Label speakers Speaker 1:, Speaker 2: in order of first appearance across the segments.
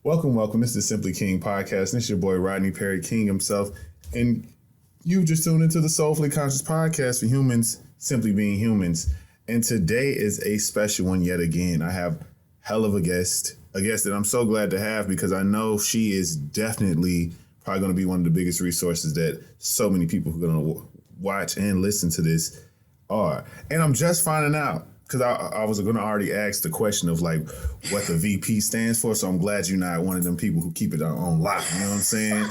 Speaker 1: Welcome, welcome. This is the Simply King podcast. And it's your boy Rodney Perry King himself. And you just tuned into the Soulfully Conscious podcast for humans simply being humans. And today is a special one yet again. I have hell of a guest that I'm so glad to have because I know she is definitely probably going to be one of the biggest resources that so many people who are going to watch and listen to this are. And I'm just finding out. Because I was going to already ask the question of like what the VP stands for. So I'm glad you're not one of them people who keep it on lock. You know what I'm saying?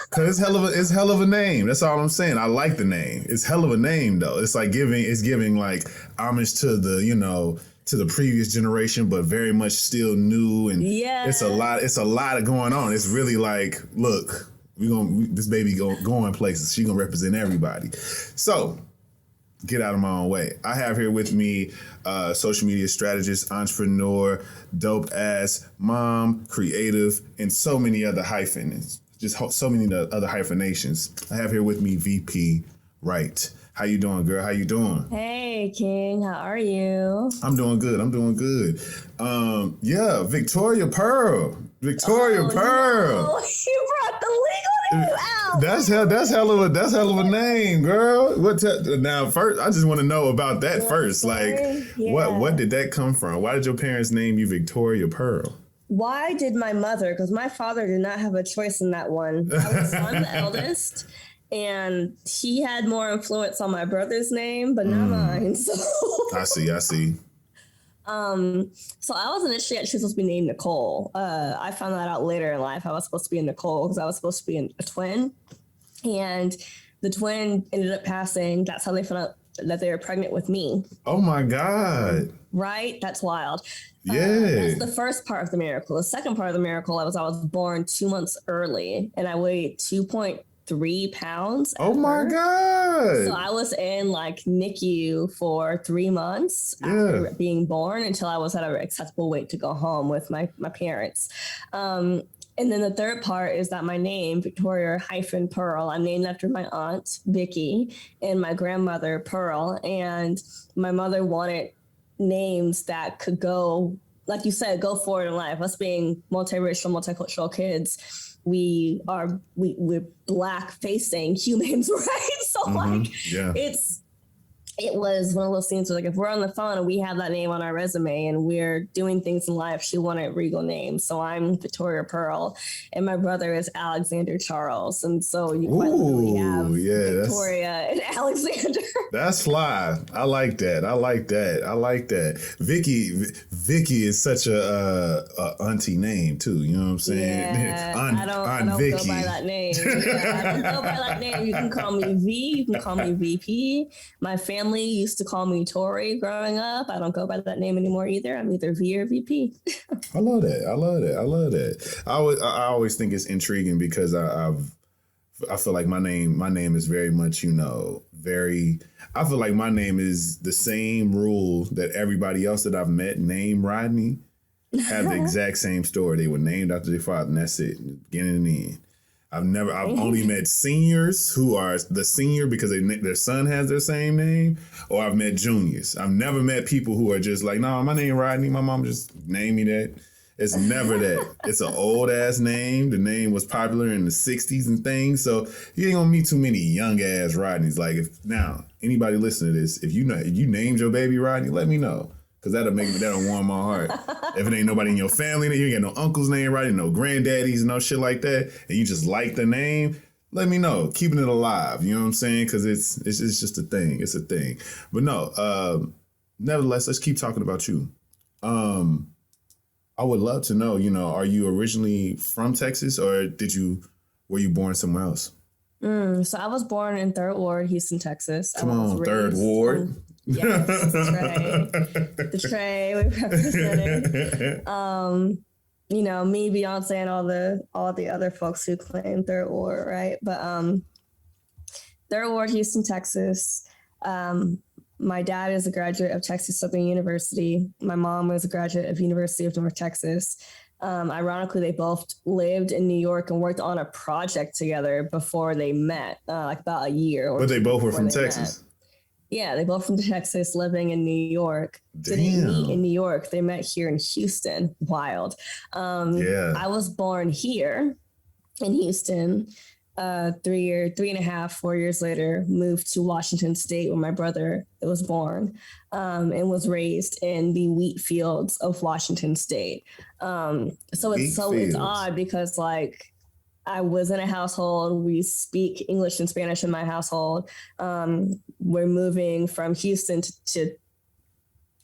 Speaker 1: Because it's hell of a name. That's all I'm saying. I like the name. It's hell of a name, though. It's like giving like homage to the previous generation, but very much still new. And it's a lot of going on. It's really like, look, this baby going places. She going to represent everybody. So get out of my own way. I have here with me social media strategist, entrepreneur, dope ass mom, creative, and so many other hyphens. Just so many other hyphenations. I have here with me VP Wright. How you doing, girl? How you doing?
Speaker 2: Hey, King. How are you?
Speaker 1: I'm doing good. Victoria Pearl. Pearl.
Speaker 2: No, you brought the legal name out.
Speaker 1: That's hell of a name, girl. Now first, I just want to know about that first. Like, what did that come from? Why did your parents name you Victoria Pearl?
Speaker 2: Why did my mother? Because my father did not have a choice in that one. I was the eldest, and he had more influence on my brother's name, but not mine. So
Speaker 1: I see.
Speaker 2: So I was initially actually supposed to be named Nicole. I found that out later in life. I was supposed to be Nicole because I was supposed to be a twin, and the twin ended up passing. That's how they found out that they were pregnant with me.
Speaker 1: Oh my God.
Speaker 2: Right? That's wild.
Speaker 1: Yeah.
Speaker 2: That's the first part of the miracle. The second part of the miracle, I was born 2 months early, and I weighed 2.3 pounds.
Speaker 1: Oh my God.
Speaker 2: So I was in like NICU for 3 months after being born until I was at an acceptable weight to go home with my parents. And then the third part is that my name, Victoria-Pearl, I'm named after my aunt, Vicky, and my grandmother, Pearl. And my mother wanted names that could go, like you said, go forward in life. Us being multiracial, multicultural kids, we're Black facing humans, right? So it was one of those things where like if we're on the phone and we have that name on our resume and we're doing things in life, she wanted regal names. So I'm Victoria Pearl and my brother is Alexander Charles. And so you quite literally have Victoria and Alexander.
Speaker 1: That's fly. I like that. Vicky is such a auntie name too. You know what I'm saying?
Speaker 2: Yeah, I don't go by that name. I don't go by that name. You can call me V. You can call me VP. My family used to call me Tori growing up. I don't go by that name anymore either. I'm either V or VP.
Speaker 1: I love that. I always think it's intriguing because I feel like my name is very much, I feel like my name is the same rule that everybody else that I've met named Rodney have the exact same story. They were named after their father, and that's it, beginning and end. I've only met seniors who are the senior because their son has their same name, or I've met juniors. I've never met people who are just like, no, my name Rodney. My mom just named me that. It's never that. It's an old ass name. The name was popular in the 60s and things. So you ain't gonna meet too many young ass Rodneys. Like if now anybody listening to this, if you named your baby Rodney, let me know. Cause that'll warm my heart. If it ain't nobody in your family, you ain't got no uncle's name right, no granddaddies, no shit like that, and you just like the name, let me know. Keeping it alive, you know what I'm saying? Because it's just a thing. It's a thing. But no, nevertheless, let's keep talking about you. I would love to know, are you originally from Texas or were you born somewhere else?
Speaker 2: So I was born in 3rd Ward, Houston, Texas.
Speaker 1: Come on, 3rd Ward.
Speaker 2: Yes, the Trey we represented. Me, Beyonce, and all the other folks who claim 3rd Ward, right? But 3rd Ward, Houston, Texas. My dad is a graduate of Texas Southern University. My mom was a graduate of University of North Texas. Ironically, they both lived in New York and worked on a project together before they met, like about a year.
Speaker 1: But they both were from Texas.
Speaker 2: Yeah, they both from Texas, living in New York. Didn't meet in New York. They met here in Houston. Wild. I was born here in Houston. 3.5, 4 years later, moved to Washington State where my brother was born, and was raised in the wheat fields of Washington State. It's odd because like I was in a household, we speak English and Spanish in my household. We're moving from Houston to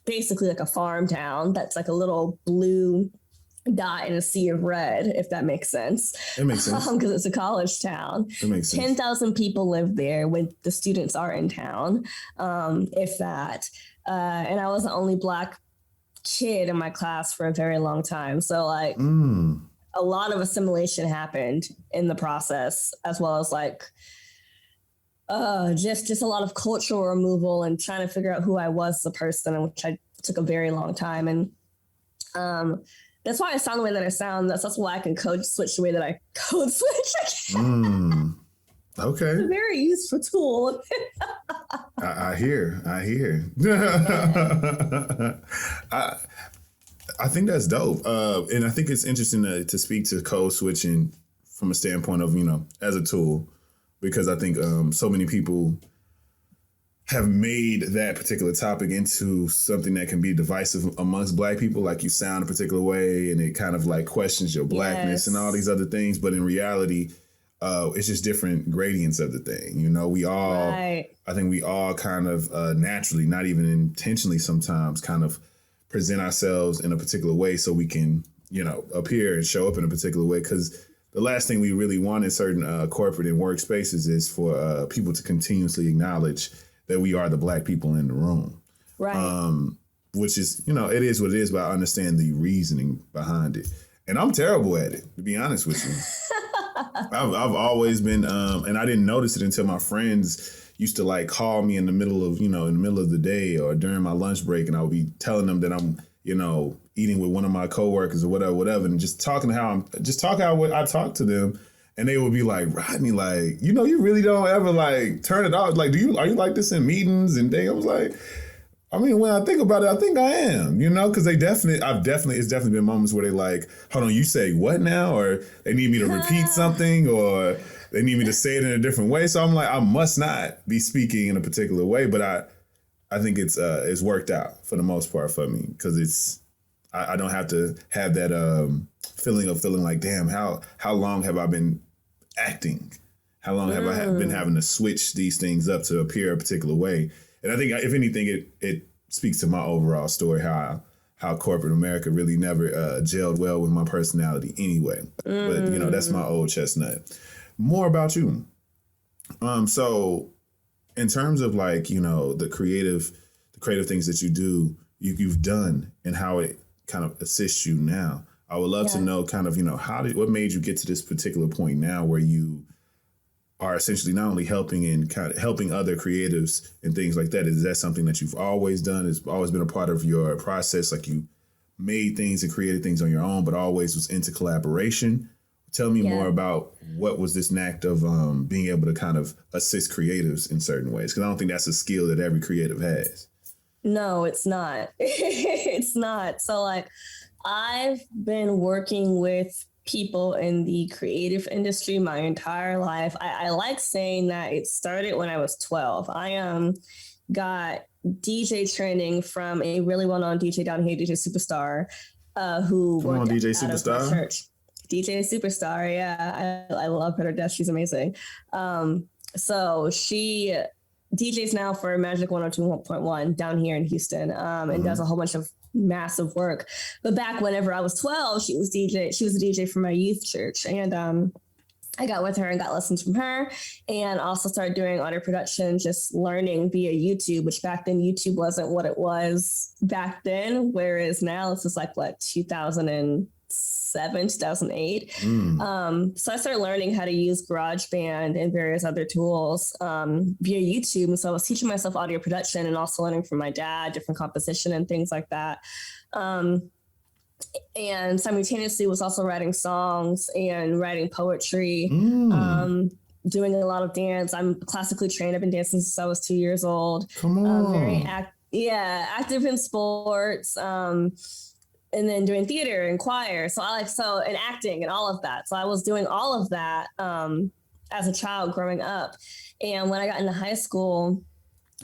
Speaker 2: basically like a farm town that's like a little blue dot in a sea of red, if that makes sense.
Speaker 1: It makes sense.
Speaker 2: Because it's a college town.
Speaker 1: It makes sense.
Speaker 2: 10,000 people live there when the students are in town, if that. And I was the only Black kid in my class for a very long time. So like a lot of assimilation happened in the process, as well as like just a lot of cultural removal and trying to figure out who I was as a person, which I took a very long time. And that's why I sound the way that I sound. That's why I can code switch the way that I code switch.
Speaker 1: Okay.
Speaker 2: It's a very useful tool.
Speaker 1: I hear. I think that's dope. And I think it's interesting to speak to code switching from a standpoint of, as a tool, because I think so many people have made that particular topic into something that can be divisive amongst Black people. Like you sound a particular way and it kind of like questions your Blackness and all these other things. But in reality, it's just different gradients of the thing. We all, I think we all kind of naturally, not even intentionally sometimes, kind of present ourselves in a particular way so we can, appear and show up in a particular way. Because the last thing we really want in certain corporate and work spaces is for people to continuously acknowledge that we are the Black people in the room.
Speaker 2: Right.
Speaker 1: Which is, it is what it is, but I understand the reasoning behind it. And I'm terrible at it, to be honest with you. I've always been, and I didn't notice it until my friends used to like call me in the middle of, in the middle of the day or during my lunch break, and I would be telling them that I'm, eating with one of my coworkers or whatever, and just talking how I talk to them. And they would be like, Rodney, like, you really don't ever like turn it off. Like, are you like this in meetings and things? I was like, I mean, when I think about it, I think I am, because it's definitely been moments where they like, hold on, you say what now? Or they need me to repeat something, or they need me to say it in a different way. So I'm like, I must not be speaking in a particular way, but I think it's worked out for the most part for me, because I don't have to have that feeling like, damn, how long have I been acting? How long have I been having to switch these things up to appear a particular way? And I think, if anything, it speaks to my overall story, how corporate America really never gelled well with my personality anyway. But, that's my old chestnut. More about you. So in terms of like, the creative things that you do, you've done, and how it kind of assists you now. I would love to know kind of, what made you get to this particular point now where you are essentially not only helping and kind of helping other creatives and things like that. Is that something that you've always done? It's always been a part of your process? Like you made things and created things on your own, but always was into collaboration? Tell me more about what was this knack of being able to kind of assist creatives in certain ways? Because I don't think that's a skill that every creative has.
Speaker 2: No, it's not. It's not. So like, I've been working with people in the creative industry my entire life. I like saying that it started when I was 12. I got DJ training from a really well-known DJ down here, DJ Superstar, who
Speaker 1: Come on, DJ Superstar.
Speaker 2: Church. DJ Superstar, yeah. I love her to death. She's amazing. So she DJs now for Magic 102.1 down here in Houston, and does a whole bunch of massive work. But back whenever I was 12, she was a DJ for my youth church. And I got with her and got lessons from her, and also started doing audio production, just learning via YouTube, which back then YouTube wasn't what it was back then. Whereas now it's just like 2007, 2008. So I started learning how to use GarageBand and various other tools via YouTube. And so I was teaching myself audio production and also learning from my dad, different composition and things like that. And simultaneously was also writing songs and writing poetry. doing a lot of dance. I'm classically trained. I've been dancing since I was 2 years old.
Speaker 1: Come on.
Speaker 2: Very active in sports. And then doing theater and choir. And acting and all of that. So I was doing all of that as a child growing up. And when I got into high school,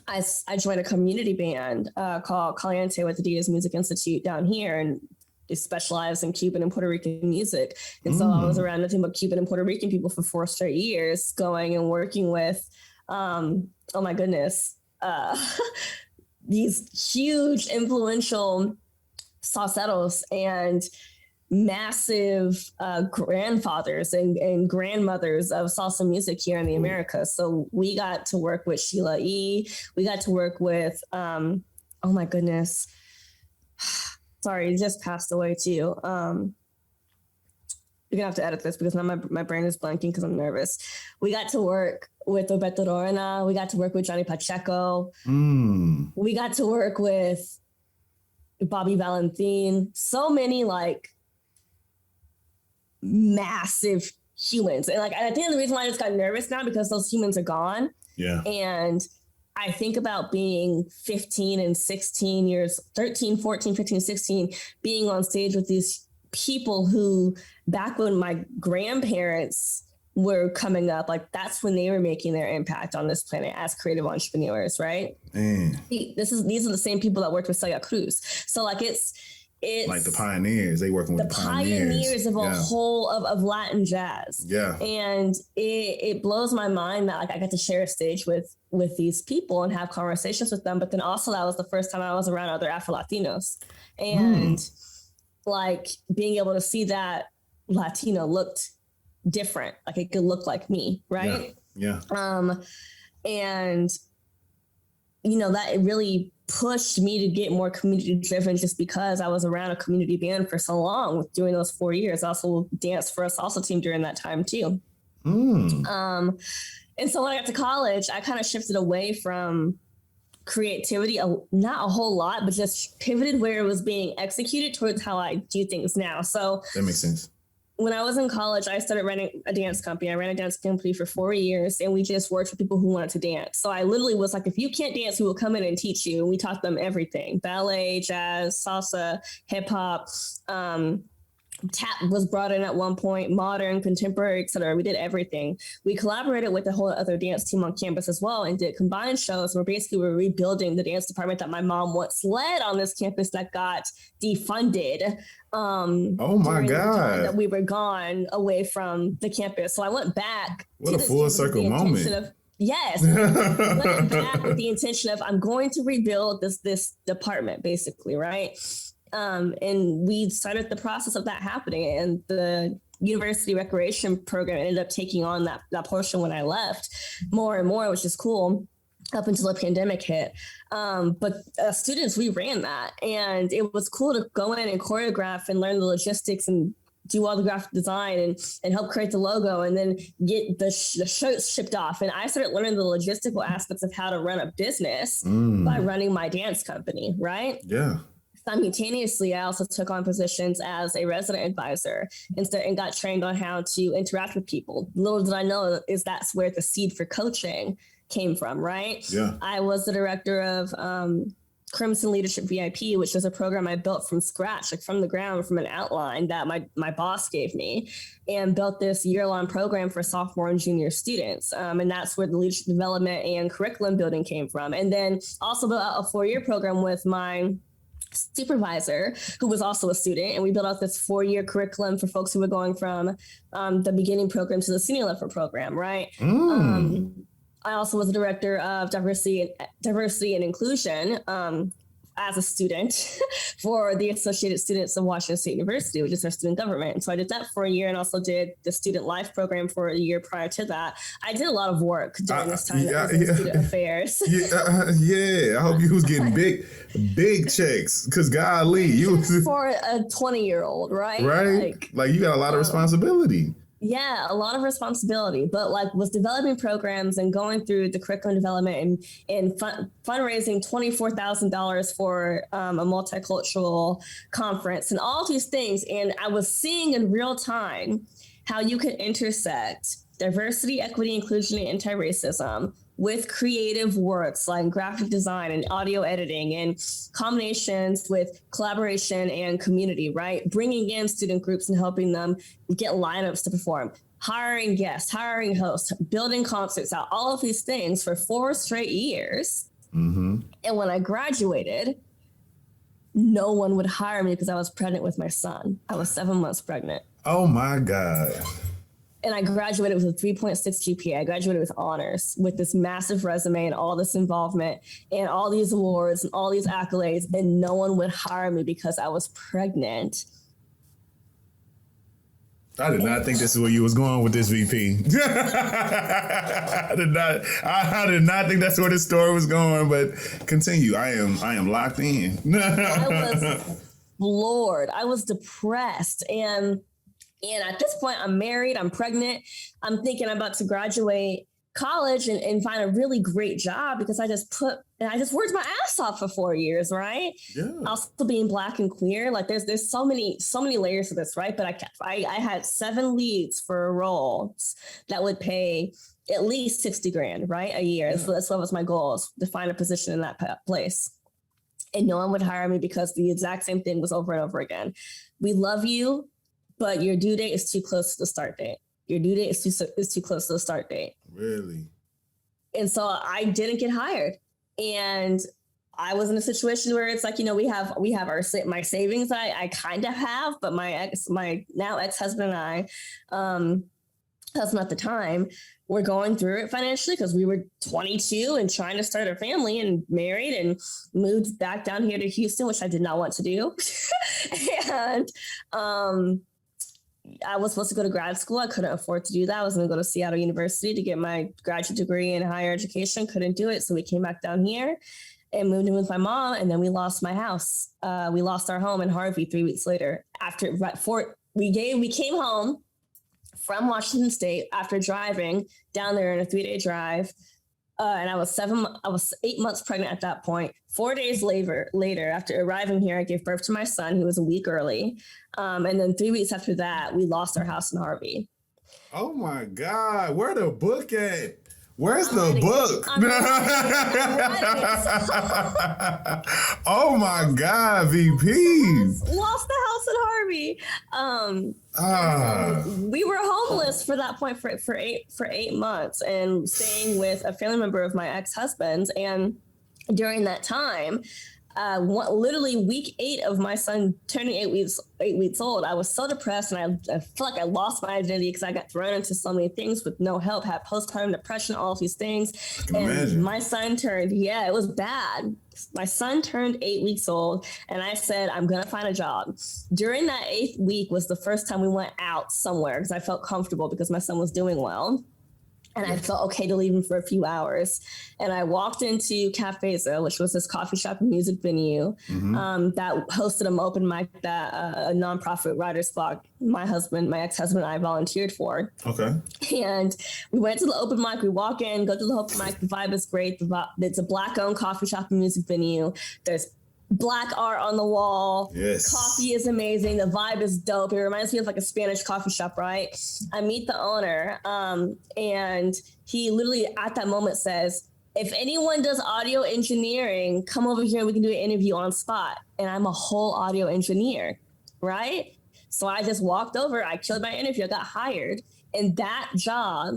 Speaker 2: I joined a community band called Caliente with the Diaz Music Institute down here. And they specialize in Cuban and Puerto Rican music. And so I was around nothing but Cuban and Puerto Rican people for 4 straight years, going and working with, oh my goodness, these huge influential salseros and massive grandfathers and grandmothers of salsa music here in the Americas. So we got to work with Sheila E. We got to work with, oh my goodness, sorry, he just passed away too. You're gonna have to edit this because now my brain is blanking because I'm nervous. We got to work with Roberto Rorena. We got to work with Johnny Pacheco. We got to work with Bobby Valentin. So many like massive humans. And like, I think the reason why I just got nervous now because those humans are gone.
Speaker 1: Yeah.
Speaker 2: And I think about being 15 and 16 years, 13, 14, 15, 16, being on stage with these people who back when my grandparents were coming up, like that's when they were making their impact on this planet as creative entrepreneurs, right? These are the same people that worked with Celia Cruz. So like it's
Speaker 1: like the pioneers. They working with the
Speaker 2: pioneers of a whole of Latin jazz. Yeah. And it blows my mind that like I got to share a stage with these people and have conversations with them. But then also that was the first time I was around other Afro-Latinos. And like being able to see that Latino looked different, like it could look like me, right?
Speaker 1: Yeah.
Speaker 2: And you know, that it really pushed me to get more community driven just because I was around a community band for so long doing those 4 years. I also danced for a salsa team during that time too. And so when I got to college, I kind of shifted away from creativity, not a whole lot, but just pivoted where it was being executed towards how I do things now. So
Speaker 1: that makes sense.
Speaker 2: When I was in college, I started running a dance company. I ran a dance company for 4 years, and we just worked with people who wanted to dance. So I literally was like, if you can't dance, we will come in and teach you. And we taught them everything: ballet, jazz, salsa, hip hop. Tap was brought in at one point, modern, contemporary, etc. We did everything. We collaborated with a whole other dance team on campus as well and did combined shows where basically we're rebuilding the dance department that my mom once led on this campus that got defunded.
Speaker 1: Oh my God.
Speaker 2: That we were gone away from the campus. So I went back.
Speaker 1: What a full circle moment.
Speaker 2: Yes. Went back with the intention of I'm going to rebuild this department, basically, right? And we started the process of that happening, and the university recreation program ended up taking on that portion when I left more and more, which is cool, up until the pandemic hit. But students, we ran that, and it was cool to go in and choreograph and learn the logistics and do all the graphic design and help create the logo and then get the shirts shipped off. And I started learning the logistical aspects of how to run a business by running my dance company, right?
Speaker 1: Yeah.
Speaker 2: Simultaneously, I also took on positions as a resident advisor and got trained on how to interact with people. Little did I know is that's where the seed for coaching came from, right?
Speaker 1: Yeah.
Speaker 2: I was the director of Crimson Leadership VIP, which was a program I built from scratch, like from the ground, from an outline that my boss gave me, and built this year-long program for sophomore and junior students. And that's where the leadership development and curriculum building came from. And then also built out a 4-year program with my supervisor, who was also a student, and we built out this 4-year curriculum for folks who were going from the beginning program to the senior level program, right? I also was the director of diversity and inclusion as a student for the Associated Students of Washington State University, which is our student government. And so I did that for a year and also did the student life program for a year prior to that. I did a lot of work during this time in student affairs.
Speaker 1: I hope you was getting big checks, because golly, you was
Speaker 2: for a 20-year-old, right?
Speaker 1: Right. Like you got a lot of responsibility.
Speaker 2: Yeah, a lot of responsibility, but like was developing programs and going through the curriculum development and fundraising $24,000 for a multicultural conference and all these things. And I was seeing in real time how you could intersect diversity, equity, inclusion, and anti-racism with creative works like graphic design and audio editing and combinations with collaboration and community, right? Bringing in student groups and helping them get lineups to perform, hiring guests, hiring hosts, building concerts out, all of these things for 4 straight years. Mm-hmm. And when I graduated, no one would hire me because I was pregnant with my son. I was 7 months pregnant.
Speaker 1: Oh my God.
Speaker 2: And I graduated with a 3.6 GPA. I graduated with honors with this massive resume and all this involvement and all these awards and all these accolades. And no one would hire me because I was pregnant.
Speaker 1: I did not think this is where you was going with this, VP. I did not think that's where this story was going, but continue. I am locked in.
Speaker 2: I was floored. I was depressed. And at this point, I'm married, I'm pregnant. I'm thinking I'm about to graduate college and find a really great job because I just worked my ass off for 4 years, right? Yeah. Also being Black and queer, like there's so many layers to this, right? But I had 7 leads for roles that would pay at least $60,000, right, a year. Yeah. So that's what was my goal, is to find a position in that place. And no one would hire me because the exact same thing was over and over again. We love you, but your due date is too close to the start date. Your due date is too close to the start date.
Speaker 1: Really?
Speaker 2: And so I didn't get hired. And I was in a situation where it's like, we have my savings I kind of have, but my now ex-husband and I, husband at the time, were going through it financially because we were 22 and trying to start a family and married and moved back down here to Houston, which I did not want to do. And I was supposed to go to grad school. I couldn't afford to do that. I was going to go to Seattle University to get my graduate degree in higher education. Couldn't do it. So we came back down here and moved in with my mom. And then we lost my house. We lost our home in Harvey 3 weeks later. We came home from Washington State after driving down there in a 3-day drive. And I was 8 months pregnant at that point. 4 days later, after arriving here, I gave birth to my son, who was a week early. And then 3 weeks after that, we lost our house in Harvey.
Speaker 1: Oh my God. Where the book at? Where's the book? Oh my God, VP.
Speaker 2: Lost the house in Harvey. We were homeless for that point for 8 months and staying with a family member of my ex-husband's. And during that time, literally week 8 of my son turning 8 weeks old, I was so depressed and I felt like I lost my identity because I got thrown into so many things with no help, had postpartum depression, all of these things. And imagine. My son turned, it was bad. My son turned 8 weeks old and I said, I'm going to find a job. During that 8th week was the first time we went out somewhere because I felt comfortable because my son was doing well. And I felt okay to leave him for a few hours. And I walked into Cafeza, which was this coffee shop and music venue that hosted an open mic that a nonprofit writer's block, my ex-husband and I volunteered for. Okay. And we went to the open mic. We walk in, go to the open mic. The vibe is great. It's a Black-owned coffee shop and music venue. There's Black art on the wall. Yes. Coffee is amazing. The vibe is dope. It reminds me of like a Spanish coffee shop, right? I meet the owner, and he literally at that moment says, if anyone does audio engineering, come over here and we can do an interview on spot. And I'm a whole audio engineer, right? So I just walked over, I killed my interview, I got hired. And that job,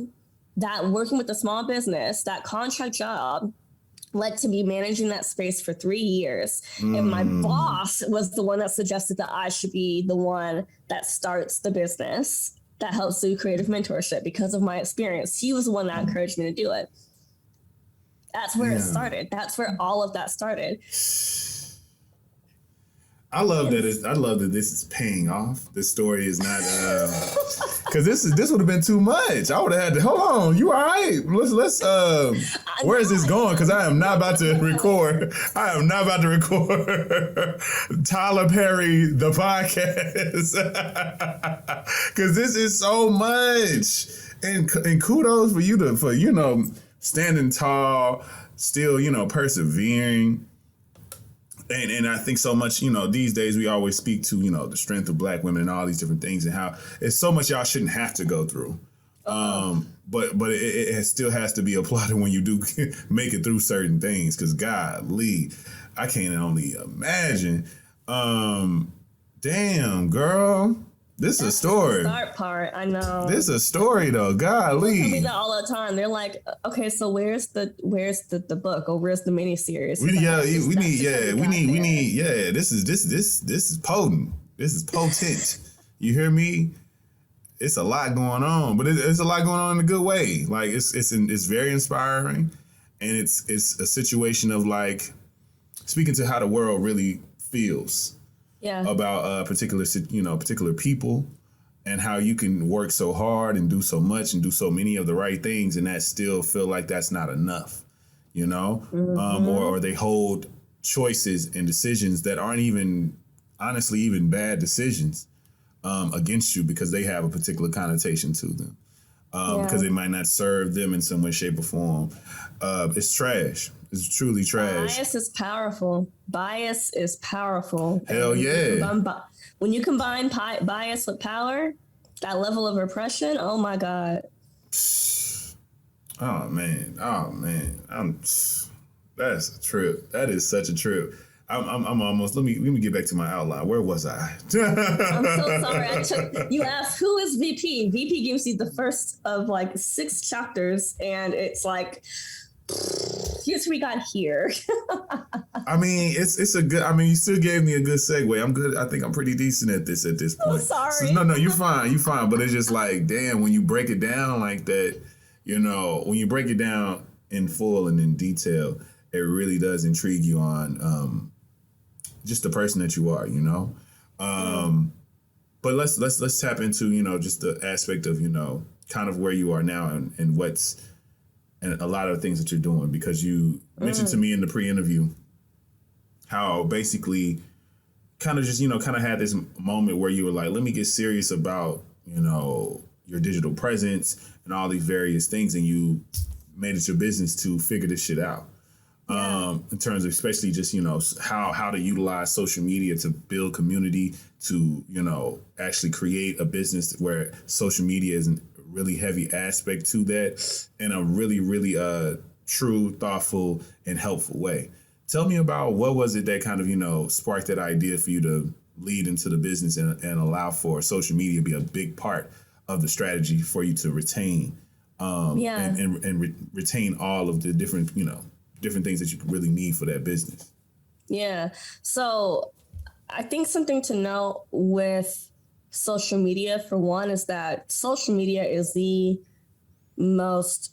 Speaker 2: that working with a small business, that contract job, led to me managing that space for 3 years. And my boss was the one that suggested that I should be the one that starts the business that helps do creative mentorship because of my experience. He was the one that encouraged me to do it. That's where it started. That's where all of that started.
Speaker 1: I love that this is paying off. This story is not because this would have been too much. I would have had to hold on. You all right? Let's where is this going? Because I am not about to record. I am not about to record Tyler Perry the podcast because this is so much. And kudos for you for standing tall, still persevering. And I think so much, these days we always speak to, the strength of Black women and all these different things and how it's so much y'all shouldn't have to go through. But it still has to be applauded when you do make it through certain things. Because golly, I can't only imagine. Damn, girl. This is a story.
Speaker 2: The start part, I know.
Speaker 1: This is a story though. Golly.
Speaker 2: People tell me that all the time. They're like, okay, so where's the book or where's the miniseries?
Speaker 1: We need. This is potent. This is potent. You hear me? It's a lot going on, but it's a lot going on in a good way. Like it's very inspiring, and it's a situation of like speaking to how the world really feels.
Speaker 2: Yeah.
Speaker 1: About particular people, and how you can work so hard and do so much and do so many of the right things, and that still feel like that's not enough, or they hold choices and decisions that aren't even honestly even bad decisions against you because they have a particular connotation to them, because they might not serve them in some way, shape, or form. It's trash. It's truly trash.
Speaker 2: Bias is powerful.
Speaker 1: Hell yeah.
Speaker 2: When you combine bias with power, that level of repression, oh my God.
Speaker 1: Oh man. That's a trip. That is such a trip. I'm almost, let me get back to my outline. Where was I?
Speaker 2: I'm so sorry. You asked, who is VP? VP gives you the first of like 6 chapters, and it's like, here's what we got here.
Speaker 1: I mean, it's a good, you still gave me a good segue. I'm good. I think I'm pretty decent at this point.
Speaker 2: Oh, sorry.
Speaker 1: So, no, you're fine. But it's just like, damn, when you break it down like that, when you break it down in full and in detail, it really does intrigue you on just the person that you are, But let's tap into, just the aspect of, kind of where you are now and what's, and a lot of the things that you're doing, because you mentioned to me in the pre-interview how basically kind of just, kind of had this moment where you were like, let me get serious about, your digital presence and all these various things. And you made it your business to figure this shit out. Yeah. In terms of especially just, how to utilize social media to build community, to, actually create a business where social media is a really heavy aspect to that in a really, really true, thoughtful, and helpful way. Tell me about what was it that kind of, sparked that idea for you to lead into the business and allow for social media to be a big part of the strategy for you to retain and retain all of the different, different things that you really need for that business.
Speaker 2: Yeah. So I think something to note with social media, for one, is that social media is the most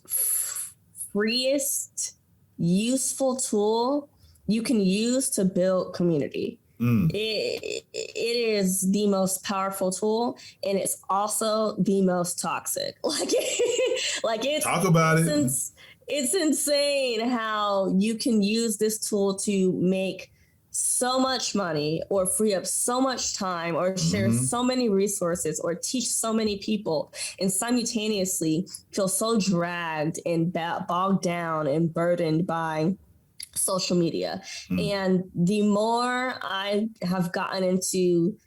Speaker 2: freest, useful tool you can use to build community. It is the most powerful tool, and it's also the most toxic. It's
Speaker 1: talk about it.
Speaker 2: It's insane how you can use this tool to make so much money or free up so much time or share so many resources or teach so many people, and simultaneously feel so dragged and bogged down and burdened by social media. And the more I have gotten into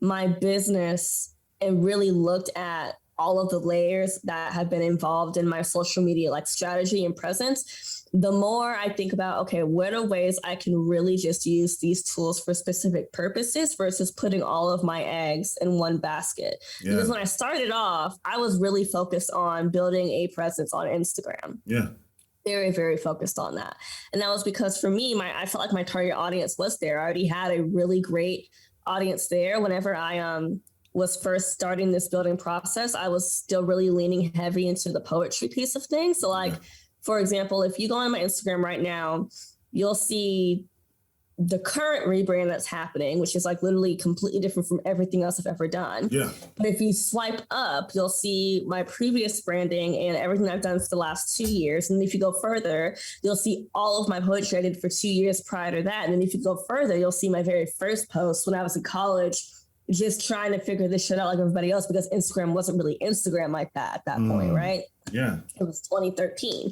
Speaker 2: my business and really looked at all of the layers that have been involved in my social media strategy and presence, the more I think about, okay, what are ways I can really just use these tools for specific purposes versus putting all of my eggs in one basket. Yeah. Because when I started off, I was really focused on building a presence on Instagram.
Speaker 1: Yeah.
Speaker 2: Very, very focused on that. And that was because for me, I felt like my target audience was there. I already had a really great audience there. Whenever I was first starting this building process, I was still really leaning heavy into the poetry piece of things. So for example, if you go on my Instagram right now, you'll see the current rebrand that's happening, which is literally completely different from everything else I've ever done.
Speaker 1: Yeah.
Speaker 2: But if you swipe up, you'll see my previous branding and everything I've done for the last 2 years. And if you go further, you'll see all of my poetry I did for 2 years prior to that. And then if you go further, you'll see my very first post when I was in college, just trying to figure this shit out like everybody else, because Instagram wasn't really Instagram like that at that point, right?
Speaker 1: Yeah.
Speaker 2: It was 2013.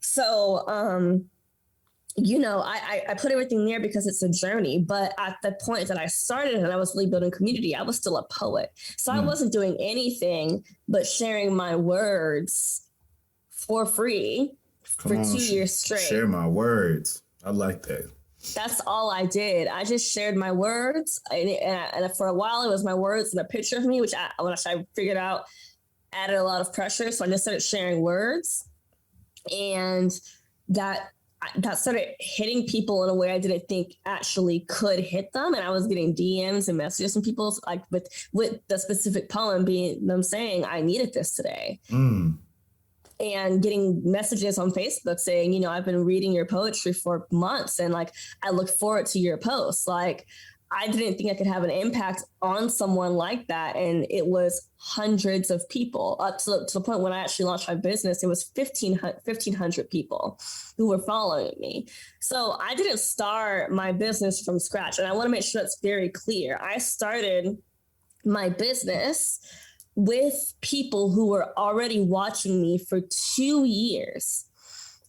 Speaker 2: So I put everything there because it's a journey. But at the point that I started and I was really building community, I was still a poet. So I wasn't doing anything but sharing my words for free for 2 years straight.
Speaker 1: Share my words. I like that.
Speaker 2: That's all I did. I just shared my words. And for a while, it was my words and a picture of me, which I figured out added a lot of pressure. So I just started sharing words. And that started hitting people in a way I didn't think actually could hit them. And I was getting DMs and messages from people like with the specific poem being them saying, I needed this today. And getting messages on Facebook saying, I've been reading your poetry for months and like, I look forward to your posts. Like, I didn't think I could have an impact on someone like that. And it was hundreds of people up to the point when I actually launched my business, it was 1,500 people who were following me. So I didn't start my business from scratch. And I want to make sure that's very clear. I started my business with people who were already watching me for 2 years.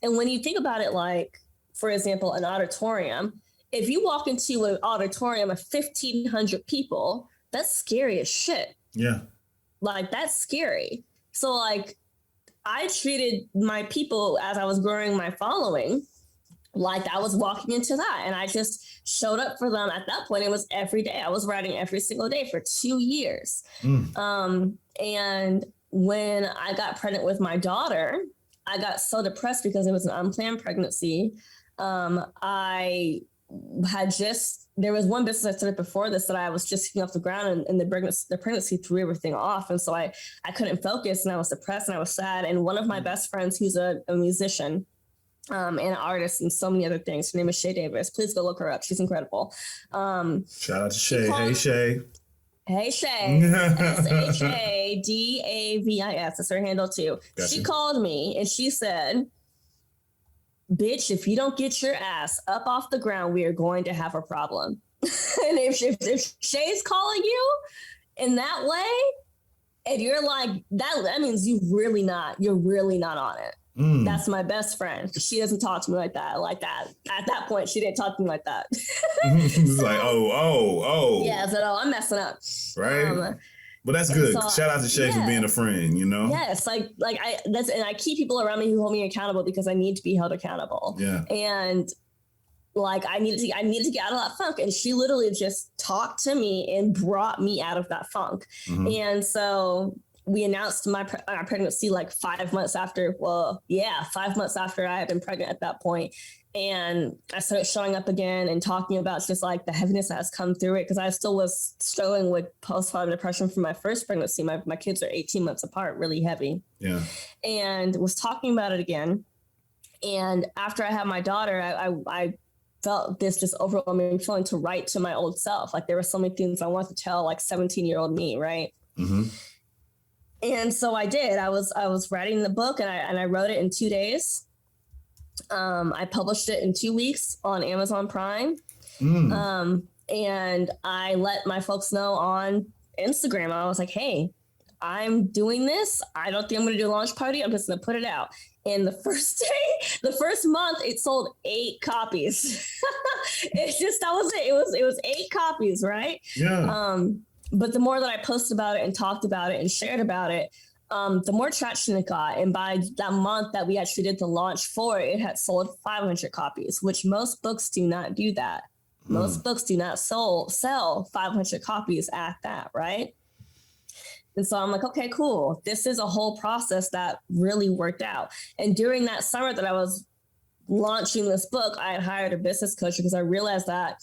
Speaker 2: And when you think about it, like, for example, an auditorium, if you walk into an auditorium of 1,500 people, that's scary as shit.
Speaker 1: Yeah.
Speaker 2: Like, that's scary. So, like, I treated my people as I was growing my following like I was walking into that. And I just showed up for them. At that point, it was every day. I was writing every single day for 2 years. And when I got pregnant with my daughter, I got so depressed because it was an unplanned pregnancy. There was one business I started before this that I was just getting off the ground, and the pregnancy threw everything off. And so I couldn't focus, and I was depressed and I was sad. And one of my best friends, who's a musician, and an artist and so many other things. Her name is Shay Davis. Please go look her up. She's incredible.
Speaker 1: Shout out to Shay. Hey, Shay.
Speaker 2: Hey, Shay. SHADAVIS. That's her handle too. Gotcha. She called me and she said, bitch, if you don't get your ass up off the ground, we are going to have a problem. And if Shay's calling you in that way, and you're like, that means you're really not on it. That's my best friend. She doesn't talk to me like that. At that point, she didn't talk to me like that.
Speaker 1: It's like, oh.
Speaker 2: Yeah, so I'm messing up.
Speaker 1: Right. But that's good. So, shout out to Shay for being a friend,
Speaker 2: Yes, I keep people around me who hold me accountable because I need to be held accountable.
Speaker 1: Yeah.
Speaker 2: And like I needed to get out of that funk. And she literally just talked to me and brought me out of that funk. And so we announced my pregnancy like 5 months after. 5 months after I had been pregnant at that point. And I started showing up again and talking about just like the heaviness that has come through it. Because I still was struggling with postpartum depression from my first pregnancy. My kids are 18 months apart, really heavy.
Speaker 1: Yeah.
Speaker 2: And was talking about it again. And after I had my daughter, I felt this just overwhelming feeling to write to my old self. Like there were so many things I wanted to tell like 17-year-old me, right? And so I did. I was writing the book and I wrote it in 2 days. I published it in 2 weeks on Amazon Prime. And I let my folks know on Instagram. I was like, hey, I'm doing this. I don't think I'm going to do a launch party. I'm just going to put it out. And the first month, it sold 8 copies. It's just, that was it. It was 8 copies, right?
Speaker 1: Yeah.
Speaker 2: But the more that I posted about it and talked about it and shared about it, the more traction it got. And by that month that we actually did the launch for it, it had sold 500 copies, which most books do not do that. Most books do not sell 500 copies at that, right? And so I'm like, okay, cool. This is a whole process that really worked out. And during that summer that I was launching this book, I had hired a business coach because I realized that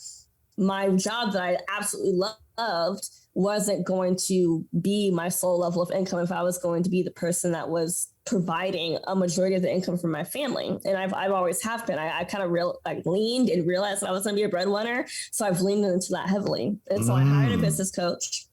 Speaker 2: my job that I absolutely loved wasn't going to be my sole level of income if I was going to be the person that was providing a majority of the income for my family. And I've always have been. I kind of leaned and realized that I was going to be a breadwinner. So I've leaned into that heavily. And so I hired a business coach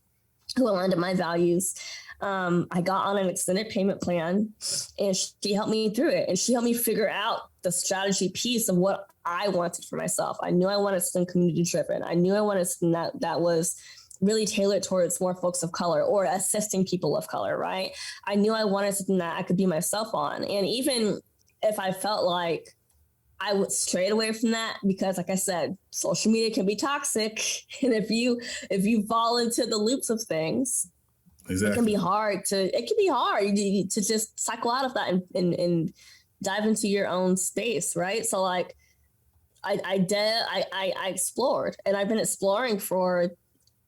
Speaker 2: who aligned to my values. I got on an extended payment plan and she helped me through it. And she helped me figure out the strategy piece of what I wanted for myself. I knew I wanted something community driven. I knew I wanted something that was really tailored towards more folks of color or assisting people of color, right? I knew I wanted something that I could be myself on. And even if I felt like I would strayed away from that because, like I said, social media can be toxic, and if you fall into the loops of things, exactly. It can be hard to just cycle out of that and dive into your own space, right? So like, I explored, and I've been exploring for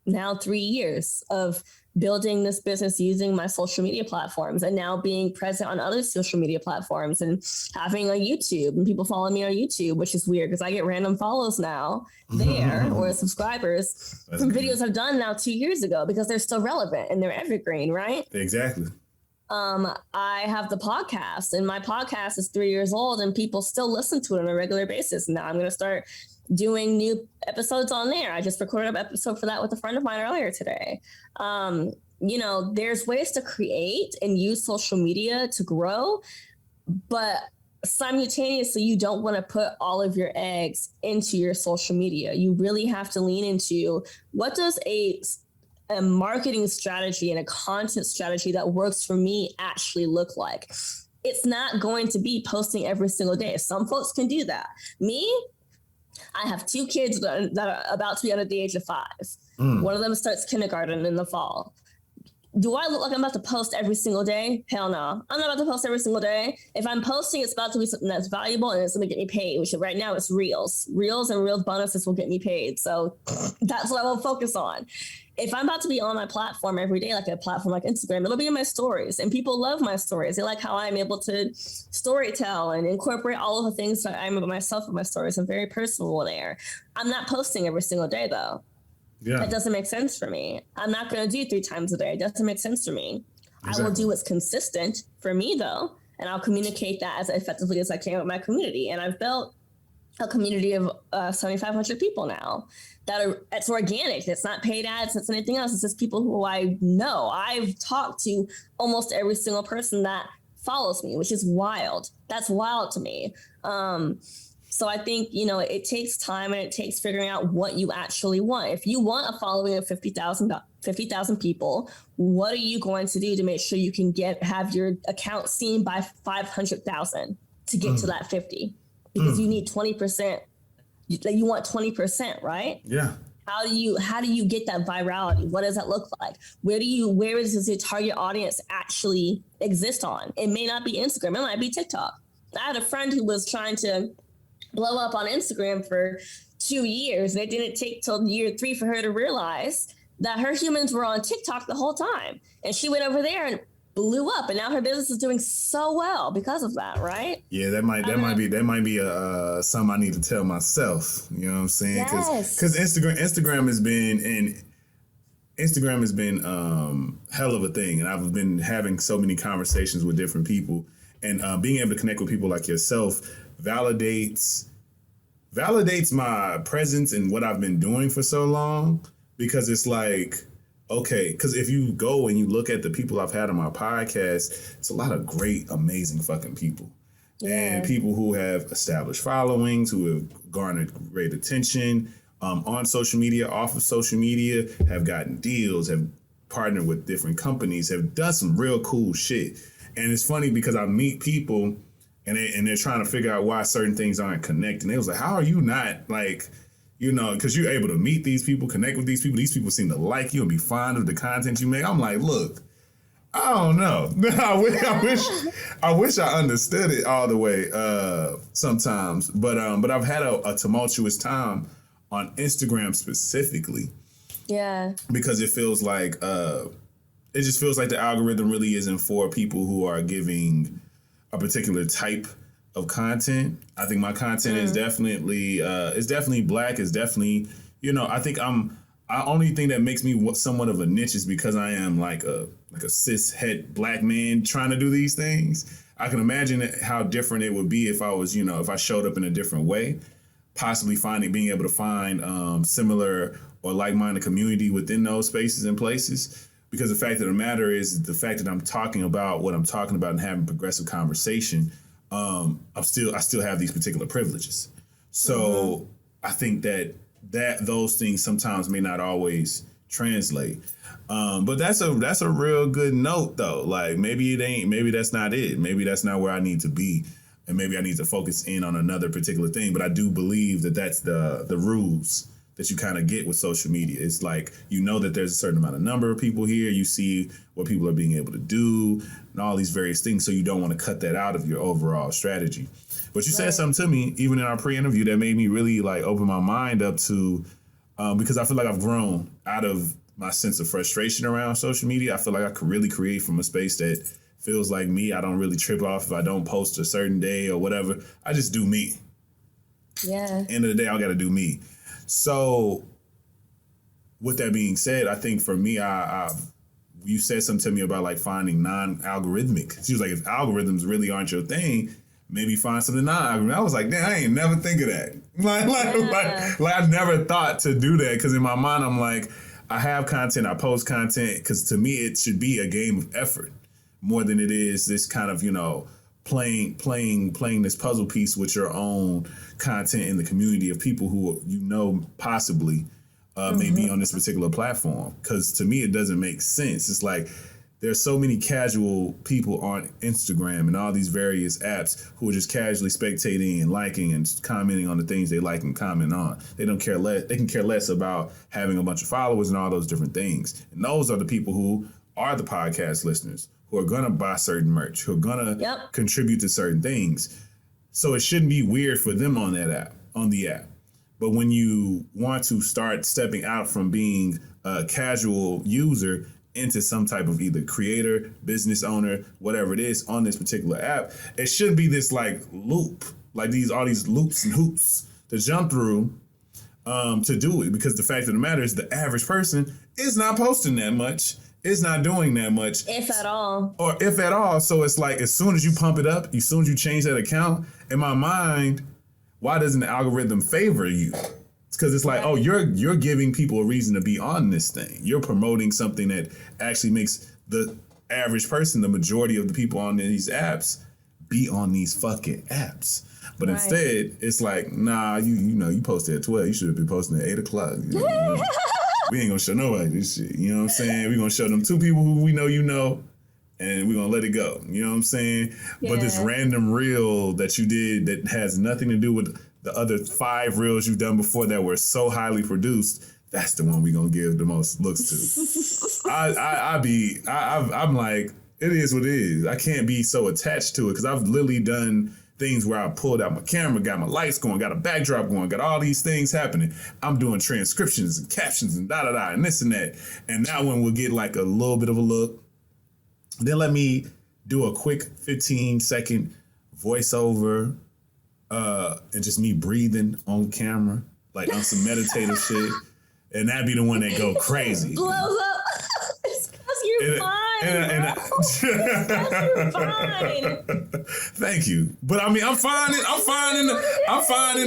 Speaker 2: now 3 years of building this business using my social media platforms, and now being present on other social media platforms and having a YouTube, and people follow me on YouTube, which is weird because I get random follows now there or subscribers from videos I've done now 2 years ago because they're still relevant and they're evergreen, right?
Speaker 1: Exactly.
Speaker 2: I have the podcast, and my podcast is 3 years old and people still listen to it on a regular basis. Now I'm going to start doing new episodes on there. I just recorded an episode for that with a friend of mine earlier today. There's ways to create and use social media to grow, but simultaneously, you don't want to put all of your eggs into your social media. You really have to lean into what does a marketing strategy and a content strategy that works for me actually look like. It's not going to be posting every single day. Some folks can do that. Me, I have 2 kids that are about to be under the age of 5. One of them starts kindergarten in the fall. Do I look like I'm about to post every single day? Hell no. I'm not about to post every single day. If I'm posting, it's about to be something that's valuable and it's going to get me paid, which right now it's Reels. Reels and Reels bonuses will get me paid. So that's what I will focus on. If I'm about to be on my platform every day, like a platform like Instagram, it'll be in my stories, and people love my stories. They like how I'm able to story tell and incorporate all of the things that I'm about myself in my stories. I'm very personal there. I'm not posting every single day though. Yeah. That doesn't make sense for me. I'm not going to do 3 times a day. It doesn't make sense for me. Exactly. I will do what's consistent for me though, and I'll communicate that as effectively as I can with my community. And I've built a community of 7,500 people now. It's organic. It's not paid ads. It's anything else. It's just people who I know. I've talked to almost every single person that follows me, which is wild. That's wild to me. So I think, it takes time, and it takes figuring out what you actually want. If you want a following of 50,000 people, what are you going to do to make sure you can have your account seen by 500,000 to get to that 50? Because you need 20%. You want 20%, right? Yeah. How do you get that virality? What does that look like? Where does your target audience actually exist on? It may not be Instagram. It might be TikTok. I had a friend who was trying to blow up on Instagram for 2 years. And it didn't take till year 3 for her to realize that her humans were on TikTok the whole time. And she went over there and blew up, and now her business is doing so well because of that, right? Yeah, that might be something I need to tell myself. You know what I'm saying? Because Instagram has been hell of a thing, and I've been having so many conversations with different people, and being able to connect with people like yourself validates my presence and what I've been doing for so long, because it's like, okay, because if you go and you look at the people I've had on my podcast, it's a lot of great, amazing fucking people. Yeah. And people who have established followings, who have garnered great attention on social media, off of social media, have gotten deals, have partnered with different companies, have done some real cool shit. And it's funny because I meet people and they're trying to figure out why certain things aren't connecting. They was like, how are you not like... because you're able to meet these people, connect with these people. These people seem to like you and be fond of the content you make. I'm like, look, I don't know. I wish I understood it all the way sometimes. But I've had a tumultuous time on Instagram specifically. Yeah. Because it feels like it just feels like the algorithm really isn't for people who are giving a particular type of content. I think my content is definitely black. It's definitely, I think I only thing that makes me somewhat of a niche is because I am like a cis het black man trying to do these things. I can imagine how different it would be if I was, if I showed up in a different way, possibly being able to find similar or like-minded community within those spaces and places. Because the fact of the matter is the fact that I'm talking about what I'm talking about and having progressive conversation, I still have these particular privileges. So I think that those things sometimes may not always translate. But that's a real good note though. Like maybe that's not it. Maybe that's not where I need to be.
Speaker 1: and maybe I need to focus in on another particular thing. But I do believe that that's the rules that you kind of get with social media. It's like, you know that there's a certain amount of number of people here. You see what people are being able to do and all these various things. So you don't want to cut that out of your overall strategy. But you said something to me, even in our pre-interview, that made me really like open my mind up to, because I feel like I've grown out of my sense of frustration around social media. I feel like I could really create from a space that feels like me. I don't really trip off if I don't post a certain day or whatever. I just do me.
Speaker 2: Yeah.
Speaker 1: End of the day, I got to do me. So with that being said, I think for me, you said something to me about like finding non-algorithmic. She was like, if algorithms really aren't your thing, maybe find something non-algorithmic. I was like, damn, I ain't never think of that. Like I never thought to do that, because in my mind, I'm like, I have content, I post content, because to me, it should be a game of effort more than it is this kind of, playing this puzzle piece with your own content in the community of people who possibly may be on this particular platform. Because to me, it doesn't make sense. It's like there's so many casual people on Instagram and all these various apps who are just casually spectating and liking and commenting on the things they like and comment on. They don't care less. They can care less about having a bunch of followers and all those different things. And those are the people who are the podcast listeners, who are going to buy certain merch, who are going to contribute to certain things. So it shouldn't be weird for them on the app. But when you want to start stepping out from being a casual user into some type of either creator, business owner, whatever it is on this particular app, it shouldn't be this like loop, like all these loops and hoops to jump through to do it. Because the fact of the matter is, the average person is not posting that much. It's not doing that much.
Speaker 2: If at all.
Speaker 1: Or if at all. So it's like, as soon as you pump it up, as soon as you change that account, in my mind, why doesn't the algorithm favor you? It's because it's like, oh, you're giving people a reason to be on this thing. You're promoting something that actually makes the average person, the majority of the people on these apps, be on these fucking apps. But instead, it's like, nah, you posted at 12. You should have been posting at 8 o'clock. We ain't gonna show nobody this shit. You know what I'm saying? We're gonna show them 2 people who we know and we're gonna let it go. You know what I'm saying? Yeah. But this random reel that you did that has nothing to do with the other 5 reels you've done before that were so highly produced, that's the one we're gonna give the most looks to. I'm like, it is what it is. I can't be so attached to it, because I've literally done things where I pulled out my camera, got my lights going, got a backdrop going, got all these things happening. I'm doing transcriptions and captions and da-da-da and this and that. And that one will get like a little bit of a look. Then let me do a quick 15-second voiceover and just me breathing on camera, like on some meditative shit. And that'd be the one that go crazy.
Speaker 2: Blows up. It's because you're fine. You're fine.
Speaker 1: Thank you, but I mean, I'm fine in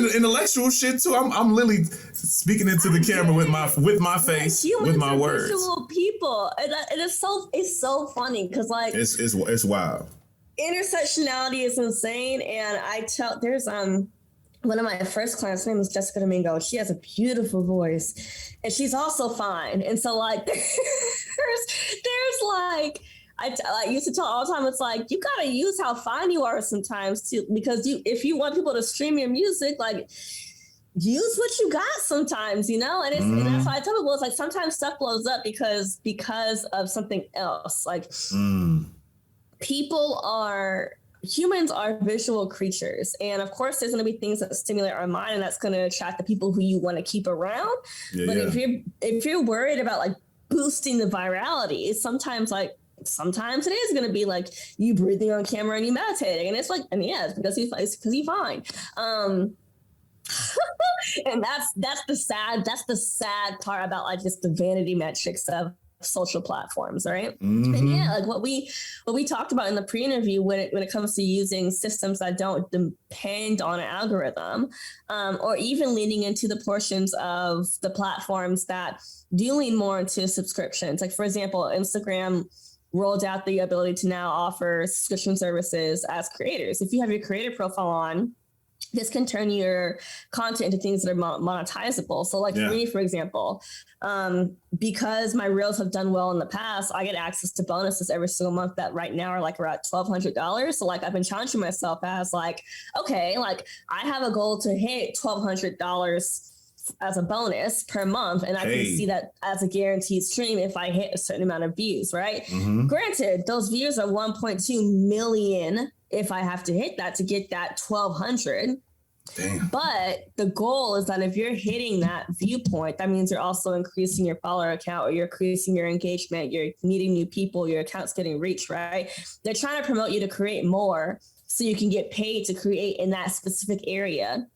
Speaker 1: the intellectual shit too. I'm literally speaking into the camera with my face, with my words.
Speaker 2: Visual people, it's so funny because like
Speaker 1: it's wild.
Speaker 2: Intersectionality is insane, and there's one of my first clients, her name is Jessica Domingo. She has a beautiful voice, and she's also fine. And so, like, there's like, I used to tell all the time, it's like, you gotta use how fine you are sometimes too, because if you want people to stream your music, like, use what you got sometimes, and and that's why I tell people, it's like sometimes stuff blows up because of something else. Like, humans are visual creatures. And of course, there's going to be things that stimulate our mind, and that's going to attract the people who you want to keep around. If you're worried about like boosting the virality, sometimes it is going to be like you breathing on camera and you meditating. And it's like, it's because you're fine. And that's the sad part about like just the vanity metrics of social platforms, right? Mm-hmm. And like what we talked about in the pre-interview when it comes to using systems that don't depend on an algorithm, or even leaning into the portions of the platforms that do lean more into subscriptions. Like, for example, Instagram rolled out the ability to now offer subscription services as creators. If you have your creator profile on, this can turn your content into things that are monetizable. So like for me, for example, because my reels have done well in the past, I get access to bonuses every single month that right now are like around $1,200. So like I've been challenging myself as like, okay, like I have a goal to hit $1,200 as a bonus per month. And I can see that as a guaranteed stream if I hit a certain amount of views, right? Granted, those views are 1.2 million if I have to hit that to get that 1,200.
Speaker 1: Damn.
Speaker 2: But the goal is that if you're hitting that viewpoint, that means you're also increasing your follower count, or you're increasing your engagement, you're meeting new people, your account's getting reach, right? They're trying to promote you to create more so you can get paid to create in that specific area,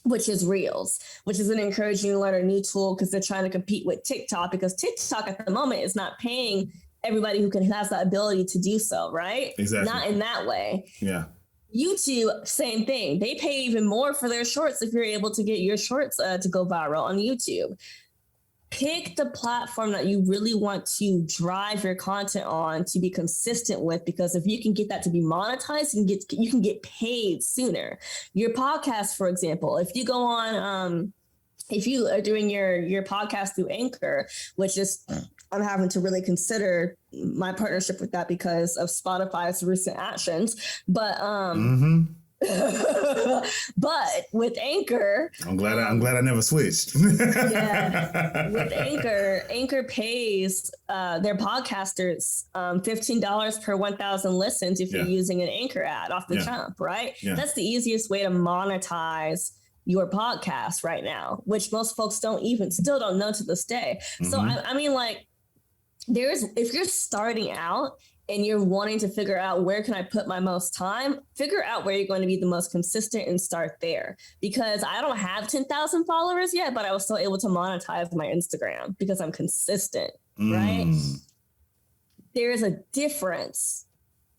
Speaker 2: which is Reels, which is an encouraging to learn a new tool because they're trying to compete with TikTok, because TikTok at the moment is not paying everybody who has the ability to do so, right?
Speaker 1: Exactly.
Speaker 2: Not in that way.
Speaker 1: Yeah.
Speaker 2: YouTube, same thing. They pay even more for their shorts if you're able to get your shorts to go viral on YouTube. Pick the platform that you really want to drive your content on to be consistent with, because if you can get that to be monetized, you can get paid sooner. Your podcast, for example, if you go on, if you are doing your podcast through Anchor, which is, I'm having to really consider my partnership with that because of Spotify's recent actions. But but with Anchor,
Speaker 1: I'm glad I never switched.
Speaker 2: Yeah, with Anchor pays their podcasters $15 per 1,000 listens if you're using an Anchor ad off the jump, right? That's the easiest way to monetize your podcast right now, which most folks still don't know to this day. So I mean, like, if you're starting out and you're wanting to figure out where can I put my most time, figure out where you're going to be the most consistent and start there. Because I don't have 10,000 followers yet, but I was still able to monetize my Instagram because I'm consistent, right? There's a difference.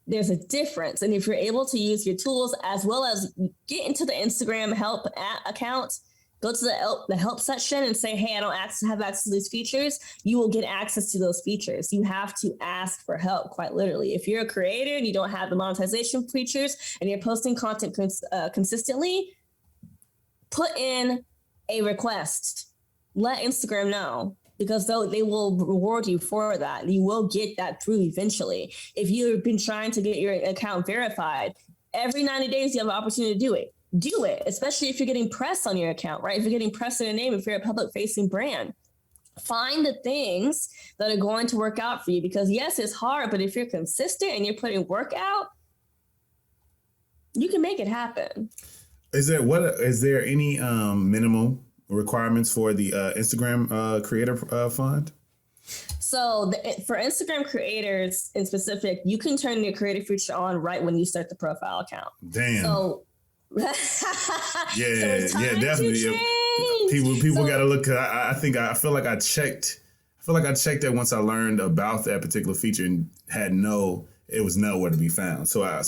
Speaker 2: And if you're able to use your tools as well as get into the Instagram help account, go to the help section and say, hey, I don't have access to these features. You will get access to those features. You have to ask for help, quite literally. If you're a creator and you don't have the monetization features and you're posting content consistently, put in a request. Let Instagram know, because they will reward you for that. You will get that through eventually. If you've been trying to get your account verified, every 90 days you have an opportunity to do it. Do it, especially if you're getting press on your account, right? If you're getting press in your name, if you're a public-facing brand, find the things that are going to work out for you. Because yes, it's hard, but if you're consistent and you're putting work out, you can make it happen.
Speaker 1: Is there any minimum requirements for the Instagram creator fund?
Speaker 2: So for Instagram creators in specific, you can turn your creator feature on right when you start the profile account.
Speaker 1: Damn.
Speaker 2: So
Speaker 1: definitely. People got to look. I feel like I checked that once I learned about that particular feature and it was nowhere to be found. So I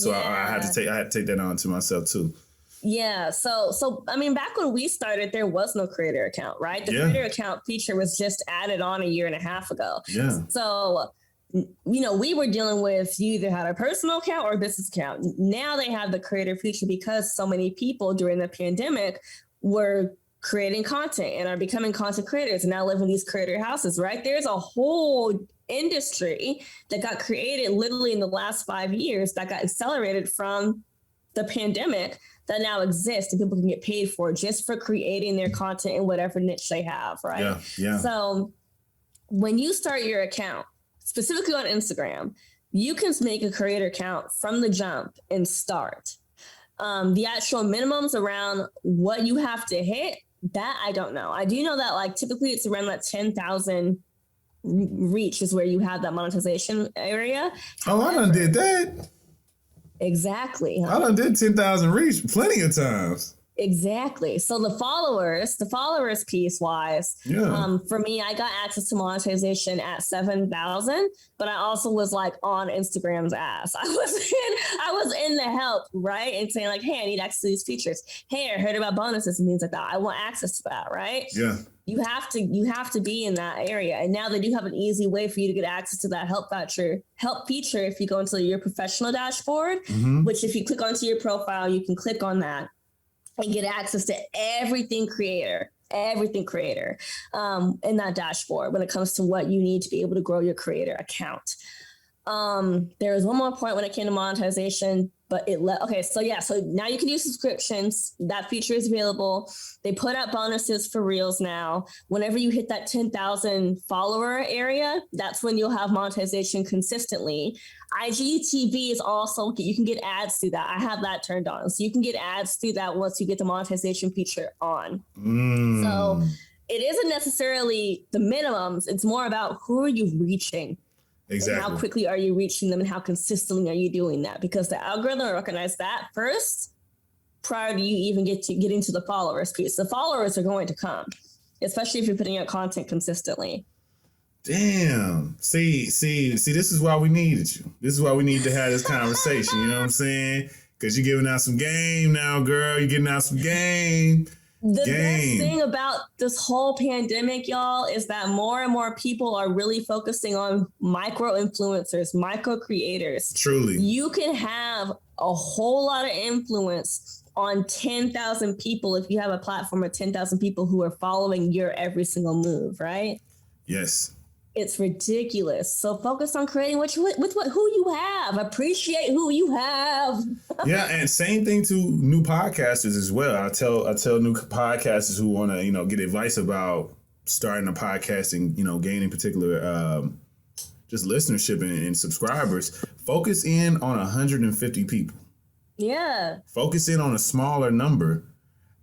Speaker 1: had to take that on to myself too.
Speaker 2: Yeah. So I mean, back when we started, there was no creator account, right? The creator account feature was just added on a year and a half ago.
Speaker 1: Yeah.
Speaker 2: So, we were dealing with, you either had a personal account or a business account. Now they have the creator feature because so many people during the pandemic were creating content and are becoming content creators and now live in these creator houses, right? There's a whole industry that got created literally in the last 5 years that got accelerated from the pandemic that now exists, and people can get paid for just for creating their content in whatever niche they have, right?
Speaker 1: Yeah.
Speaker 2: So when you start your account, specifically on Instagram, you can make a creator account from the jump and start. The actual minimums around what you have to hit, that I don't know. I do know that like typically it's around that 10,000 reach is where you have that monetization area.
Speaker 1: However, I done did that.
Speaker 2: Exactly.
Speaker 1: I done did 10,000 reach plenty of times.
Speaker 2: Exactly. So the followers piece wise, for me, I got access to monetization at 7,000, but I also was like on Instagram's ass. I was in the help, right? And saying like, hey, I need access to these features. Hey, I heard about bonuses and things like that. I want access to that, right?
Speaker 1: Yeah.
Speaker 2: You have to be in that area. And now they do have an easy way for you to get access to that help feature if you go into your professional dashboard, which if you click onto your profile, you can click on that. and get access to everything creator in that dashboard when it comes to what you need to be able to grow your creator account. There was one more point when it came to monetization, but so now you can do subscriptions. That feature is available. They put out bonuses for Reels now. Whenever you hit that 10,000 follower area, that's when you'll have monetization consistently. IGTV is also, you can get ads through that. I have that turned on. So you can get ads through that once you get the monetization feature on. So it isn't necessarily the minimums. It's more about who are you reaching? Exactly. And how quickly are you reaching them and how consistently are you doing that? Because the algorithm will recognize that first prior to you even getting to the followers piece. The followers are going to come, especially if you're putting out content consistently.
Speaker 1: Damn. See, this is why we needed you. This is why we need to have this conversation. You know what I'm saying? Because you're giving out some game now, girl. You're getting out some game.
Speaker 2: The best thing about this whole pandemic, y'all, is that more and more people are really focusing on micro influencers, micro creators.
Speaker 1: Truly.
Speaker 2: You can have a whole lot of influence on 10,000 people if you have a platform of 10,000 people who are following your every single move, right?
Speaker 1: Yes.
Speaker 2: It's ridiculous. So focus on creating who you have. Appreciate who you have.
Speaker 1: Yeah, and same thing to new podcasters as well. I tell new podcasters who want to, get advice about starting a podcast and, gaining particular just listenership and subscribers. Focus in on 150 people.
Speaker 2: Yeah.
Speaker 1: Focus in on a smaller number.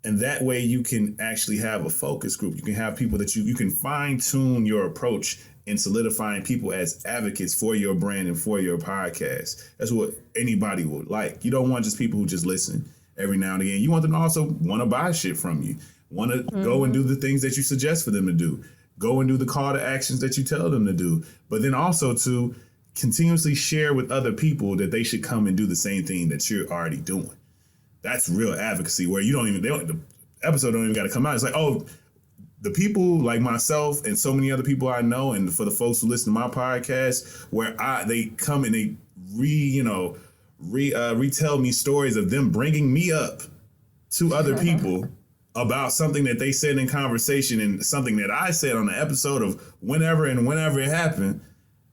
Speaker 1: And that way you can actually have a focus group. You can have people that you can fine tune your approach in solidifying people as advocates for your brand and for your podcast. That's what anybody would like. You don't want just people who just listen every now and again. You want them to also want to buy shit from you, want to go and do the things that you suggest for them to do, go and do the call to actions that you tell them to do, but then also to continuously share with other people that they should come and do the same thing that you're already doing. That's real advocacy where the episode don't even got to come out. It's like, oh, the people like myself and so many other people I know, and for the folks who listen to my podcast, where they come and they retell me stories of them bringing me up to other people about something that they said in conversation and something that I said on the episode of whenever it happened,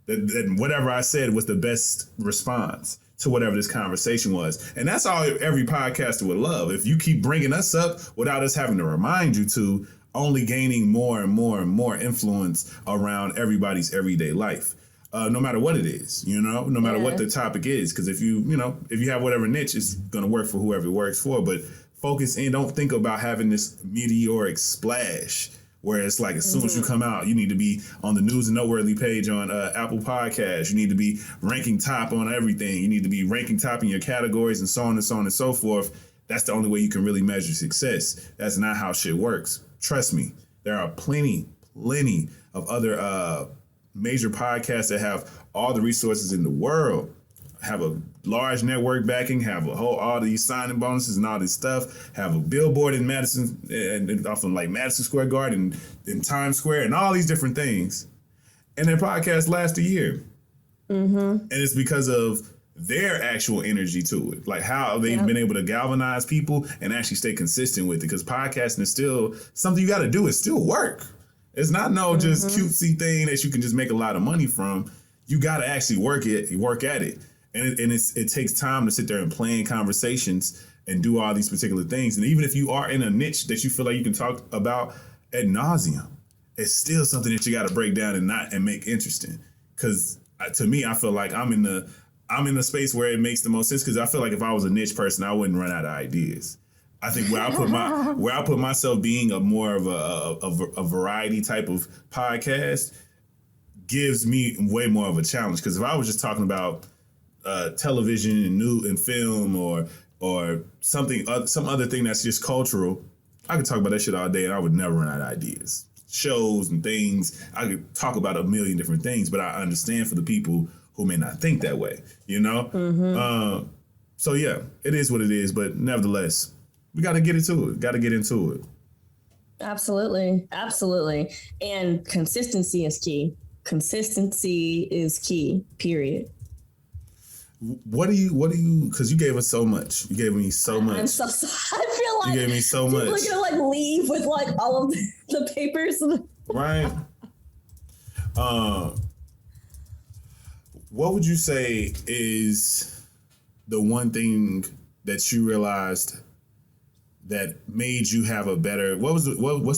Speaker 1: that whatever I said was the best response to whatever this conversation was. And that's all every podcaster would love. If you keep bringing us up without us having to remind you to, only gaining more and more and more influence around everybody's everyday life, no matter what it is, no matter what the topic is. Because if you have whatever niche, it's going to work for whoever it works for. But focus in. Don't think about having this meteoric splash where it's like as soon as you come out, you need to be on the news and noteworthy page on Apple Podcasts. You need to be ranking top on everything. You need to be ranking top in your categories and so on and so on and so forth. That's the only way you can really measure success. That's not how shit works. Trust me, there are plenty of other major podcasts that have all the resources in the world, have a large network backing, have all these signing bonuses and all this stuff, have a billboard in Madison, and often like Madison Square Garden and Times Square and all these different things. And their podcast lasts a year. And it's because of their actual energy to it, like how they've been able to galvanize people and actually stay consistent with it. Because podcasting is still something you got to do. It's still work. It's not just cutesy thing that you can just make a lot of money from. You got to actually work at it. And it takes time to sit there and plan conversations and do all these particular things. And even if you are in a niche that you feel like you can talk about ad nauseum, it's still something that you got to break down and make interesting. Because to me, I feel like I'm in the space where it makes the most sense. Because I feel like if I was a niche person, I wouldn't run out of ideas. I think where I put myself being a more of a variety type of podcast gives me way more of a challenge. Because if I was just talking about television and film or something, some other thing that's just cultural, I could talk about that shit all day and I would never run out of ideas. Shows and things, I could talk about a million different things, but I understand for the people who may not think that way, So yeah, it is what it is, but nevertheless, we got to get into it.
Speaker 2: Absolutely. And consistency is key. Period.
Speaker 1: What do you, because you gave us so much. You gave me so much.
Speaker 2: I'm so sorry. I feel like
Speaker 1: you gave me so much.
Speaker 2: People are going to leave with all of the papers.
Speaker 1: Right. What would you say is the one thing that you realized that made you have a better, what's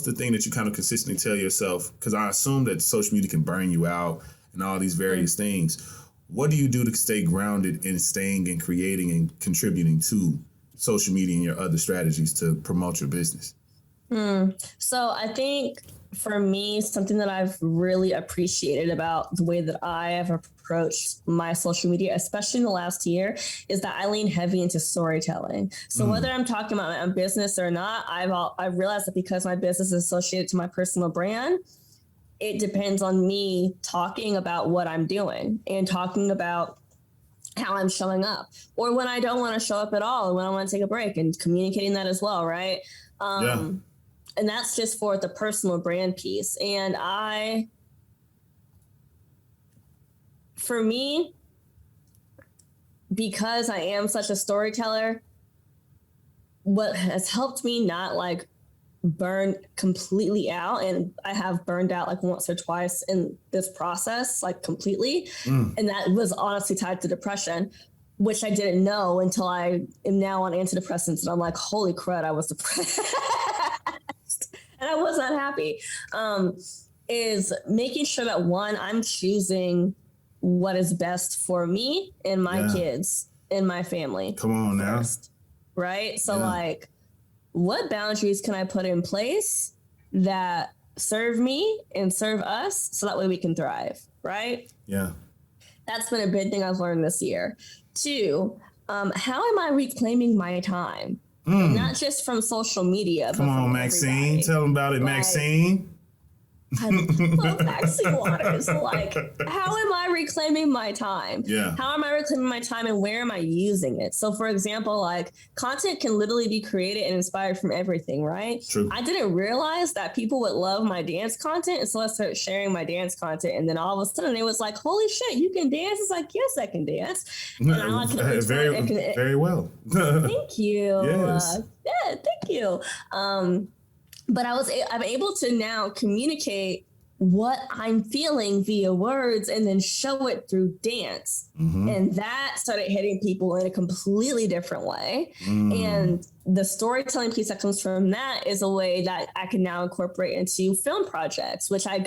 Speaker 1: the thing that you kind of consistently tell yourself? Because I assume that social media can burn you out and all these various things. What do you do to stay grounded in staying and creating and contributing to social media and your other strategies to promote your business?
Speaker 2: So I think for me, something that I've really appreciated about the way that I have approached my social media, especially in the last year, is that I lean heavy into storytelling. So whether I'm talking about my own business or not, I've realized that because my business is associated to my personal brand, it depends on me talking about what I'm doing and talking about how I'm showing up, or when I don't want to show up at all, and when I want to take a break, and communicating that as well, right? And that's just for the personal brand piece. And for me, because I am such a storyteller, what has helped me not like burn completely out, and I have burned out like once or twice in this process, like completely. And that was honestly tied to depression, which I didn't know until I am now on antidepressants. And I'm like, holy crud, I was depressed. And I was not happy. Is making sure that one, I'm choosing what is best for me and my kids and my family.
Speaker 1: Come on
Speaker 2: first, now. Right? So like, what boundaries can I put in place that serve me and serve us so that way we can thrive, right?
Speaker 1: Yeah.
Speaker 2: That's been a big thing I've learned this year. 2, how am I reclaiming my time? Not just from social media.
Speaker 1: Come on, Maxine. Everybody. Tell them about it, Maxine.
Speaker 2: I love Maxine Waters. Like, how am I reclaiming my time?
Speaker 1: Yeah.
Speaker 2: How am I reclaiming my time, and where am I using it? So, for example, like, content can literally be created and inspired from everything, right?
Speaker 1: True.
Speaker 2: I didn't realize that people would love my dance content, and so I started sharing my dance content, and then all of a sudden it was like, holy shit, you can dance? It's like, yes, I can dance. And I can
Speaker 1: very well.
Speaker 2: Thank you.
Speaker 1: Yes.
Speaker 2: Thank you. But I'm able to now communicate what I'm feeling via words and then show it through dance. And that started hitting people in a completely different way. And the storytelling piece that comes from that is a way that I can now incorporate into film projects, which I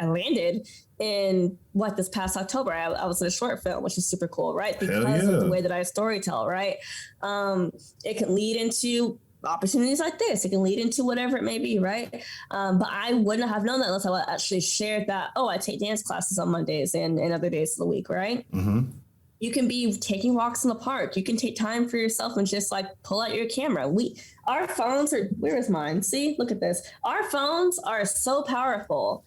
Speaker 2: landed in this past October. I was in a short film, which is super cool, right? Because of the way that I storytell, right? It can lead into opportunities like this. It can lead into whatever it may be, right? But I wouldn't have known that unless I actually shared that, I take dance classes on Mondays and other days of the week, right? You can be taking walks in the park. You can take time for yourself and just like pull out your camera. Our phones are, where is mine? See, look at this. Our phones are so powerful.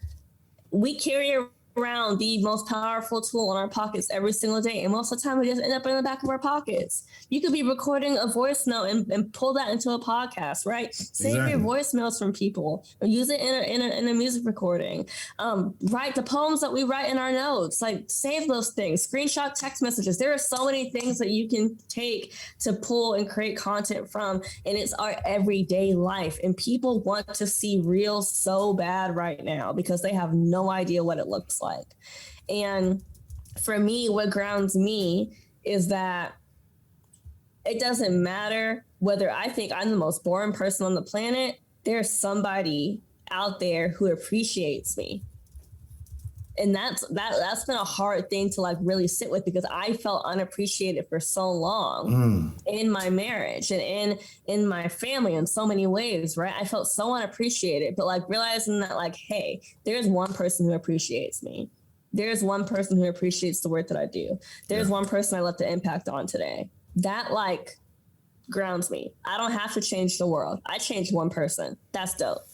Speaker 2: We carry around the most powerful tool in our pockets every single day, and most of the time we just end up in the back of our pockets. You could be recording a voice note and pull that into a podcast, right? Save your voicemails from people, or use it in a music recording. Write the poems that we write in our notes, like save those things, screenshot text messages. There are so many things that you can take to pull and create content from, and it's our everyday life. And people want to see real so bad right now because they have no idea what it looks like. And for me, what grounds me is that it doesn't matter whether I think I'm the most boring person on the planet. There's somebody out there who appreciates me. And that's been a hard thing to like really sit with, because I felt unappreciated for so long in my marriage and in my family in so many ways, right? I felt so unappreciated, but like realizing that like, hey, there's one person who appreciates me. There's one person who appreciates the work that I do. There's one person I left the impact on today. That like grounds me. I don't have to change the world. I changed one person. That's dope.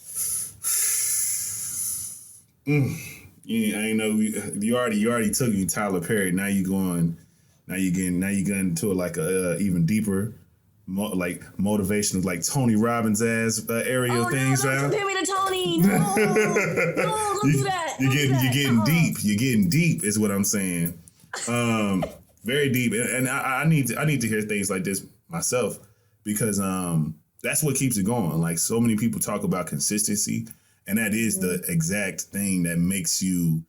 Speaker 1: I know you already took you Tyler Perry. Now you getting into like a even deeper, like motivational, like Tony Robbins ass area of things.
Speaker 2: Don't compare me to Tony. No, don't do that.
Speaker 1: You're getting deep. You're getting deep is what I'm saying. very deep. And I need to hear things like this myself because that's what keeps it going. Like so many people talk about consistency, and that is the exact thing that makes you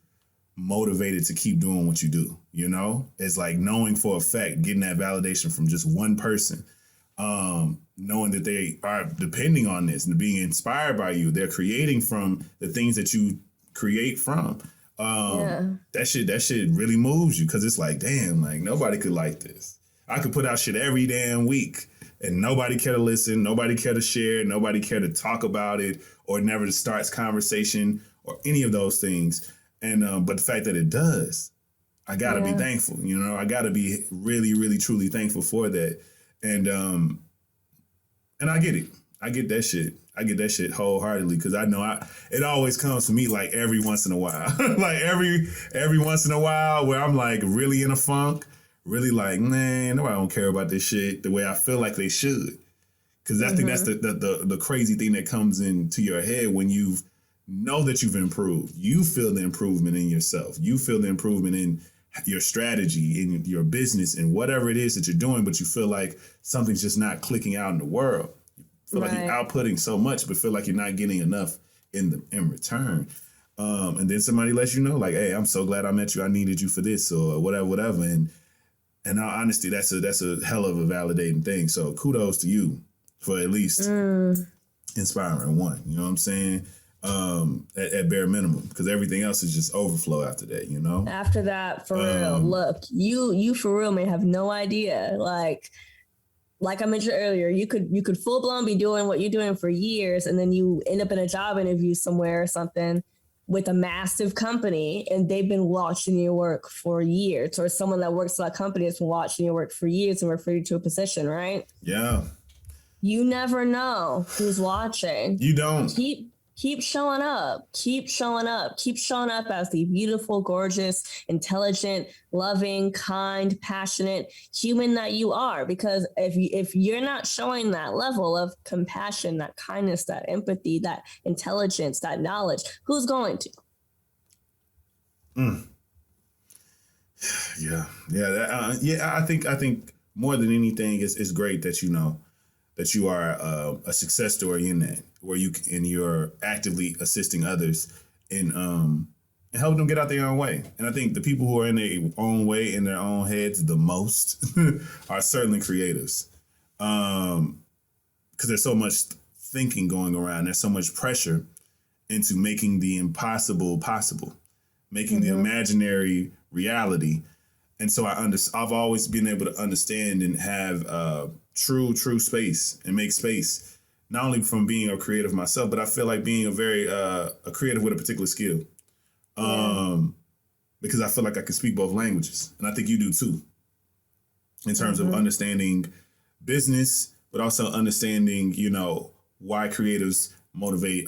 Speaker 1: motivated to keep doing what you do. You know, it's like knowing for a fact, getting that validation from just one person, knowing that they are depending on this and being inspired by you. They're creating from the things that you create from. That shit really moves you because it's like, damn, like nobody could like this. I could put out shit every damn week and nobody care to listen, nobody care to share, nobody care to talk about it or never to start conversation or any of those things. And but the fact that it does, I gotta be thankful. You know, I gotta be really, really, truly thankful for that. And I get it. I get that shit. I get that shit wholeheartedly because I know it always comes to me like every once in a while, like every once in a while where I'm like really in a funk, really like, man, nobody don't care about this shit the way I feel like they should. Because I think that's the crazy thing that comes into your head when you know that you've improved. You feel the improvement in yourself. You feel the improvement in your strategy, in your business, and whatever it is that you're doing, but you feel like something's just not clicking out in the world. Feel like you're outputting so much, but feel like you're not getting enough in return. And then somebody lets you know, like, hey, I'm so glad I met you. I needed you for this or whatever. And in all honesty, that's a hell of a validating thing. So kudos to you for at least inspiring one. You know what I'm saying? At bare minimum, because everything else is just overflow after that, you know?
Speaker 2: After that, for real, look, you for real may have no idea. Like I mentioned earlier, you could full blown be doing what you're doing for years, and then you end up in a job interview somewhere or something with a massive company, and they've been watching your work for years, or someone that works for that company has been watching your work for years and referred you to a position, right?
Speaker 1: Yeah.
Speaker 2: You never know who's watching.
Speaker 1: You don't.
Speaker 2: Keep showing up. Keep showing up. Keep showing up as the beautiful, gorgeous, intelligent, loving, kind, passionate human that you are. Because if you're not showing that level of compassion, that kindness, that empathy, that intelligence, that knowledge, who's going to? Yeah. I think more than anything, it's great that you know that you are a success story in that, where you're actively assisting others in helping them get out their own way. And I think the people who are in their own way, in their own heads the most are certainly creatives. Because there's so much thinking going around. There's so much pressure into making the impossible possible, making the imaginary reality. And so I've always been able to understand and have true space and make space, not only from being a creative myself, but I feel like being a creative with a particular skill. Because I feel like I can speak both languages, and I think you do too, in terms of understanding business, but also understanding, you know, why creatives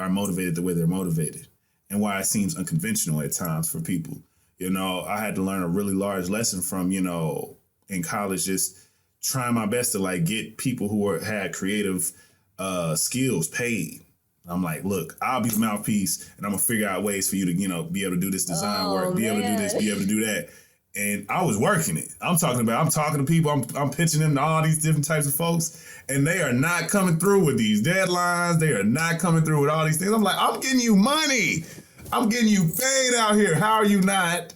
Speaker 2: are motivated the way they're motivated, and why it seems unconventional at times for people. You know, I had to learn a really large lesson from, you know, in college, just trying my best to like get people who had creative skills paid. I'm like, look, I'll be the mouthpiece, and I'm gonna figure out ways for you to, you know, be able to do this design work, be able to do this, be able to do that. And I was working it. I'm talking to people, I'm pitching them to all these different types of folks, and they are not coming through with these deadlines. They are not coming through with all these things. I'm like, I'm getting you money. I'm getting you paid out here. How are you not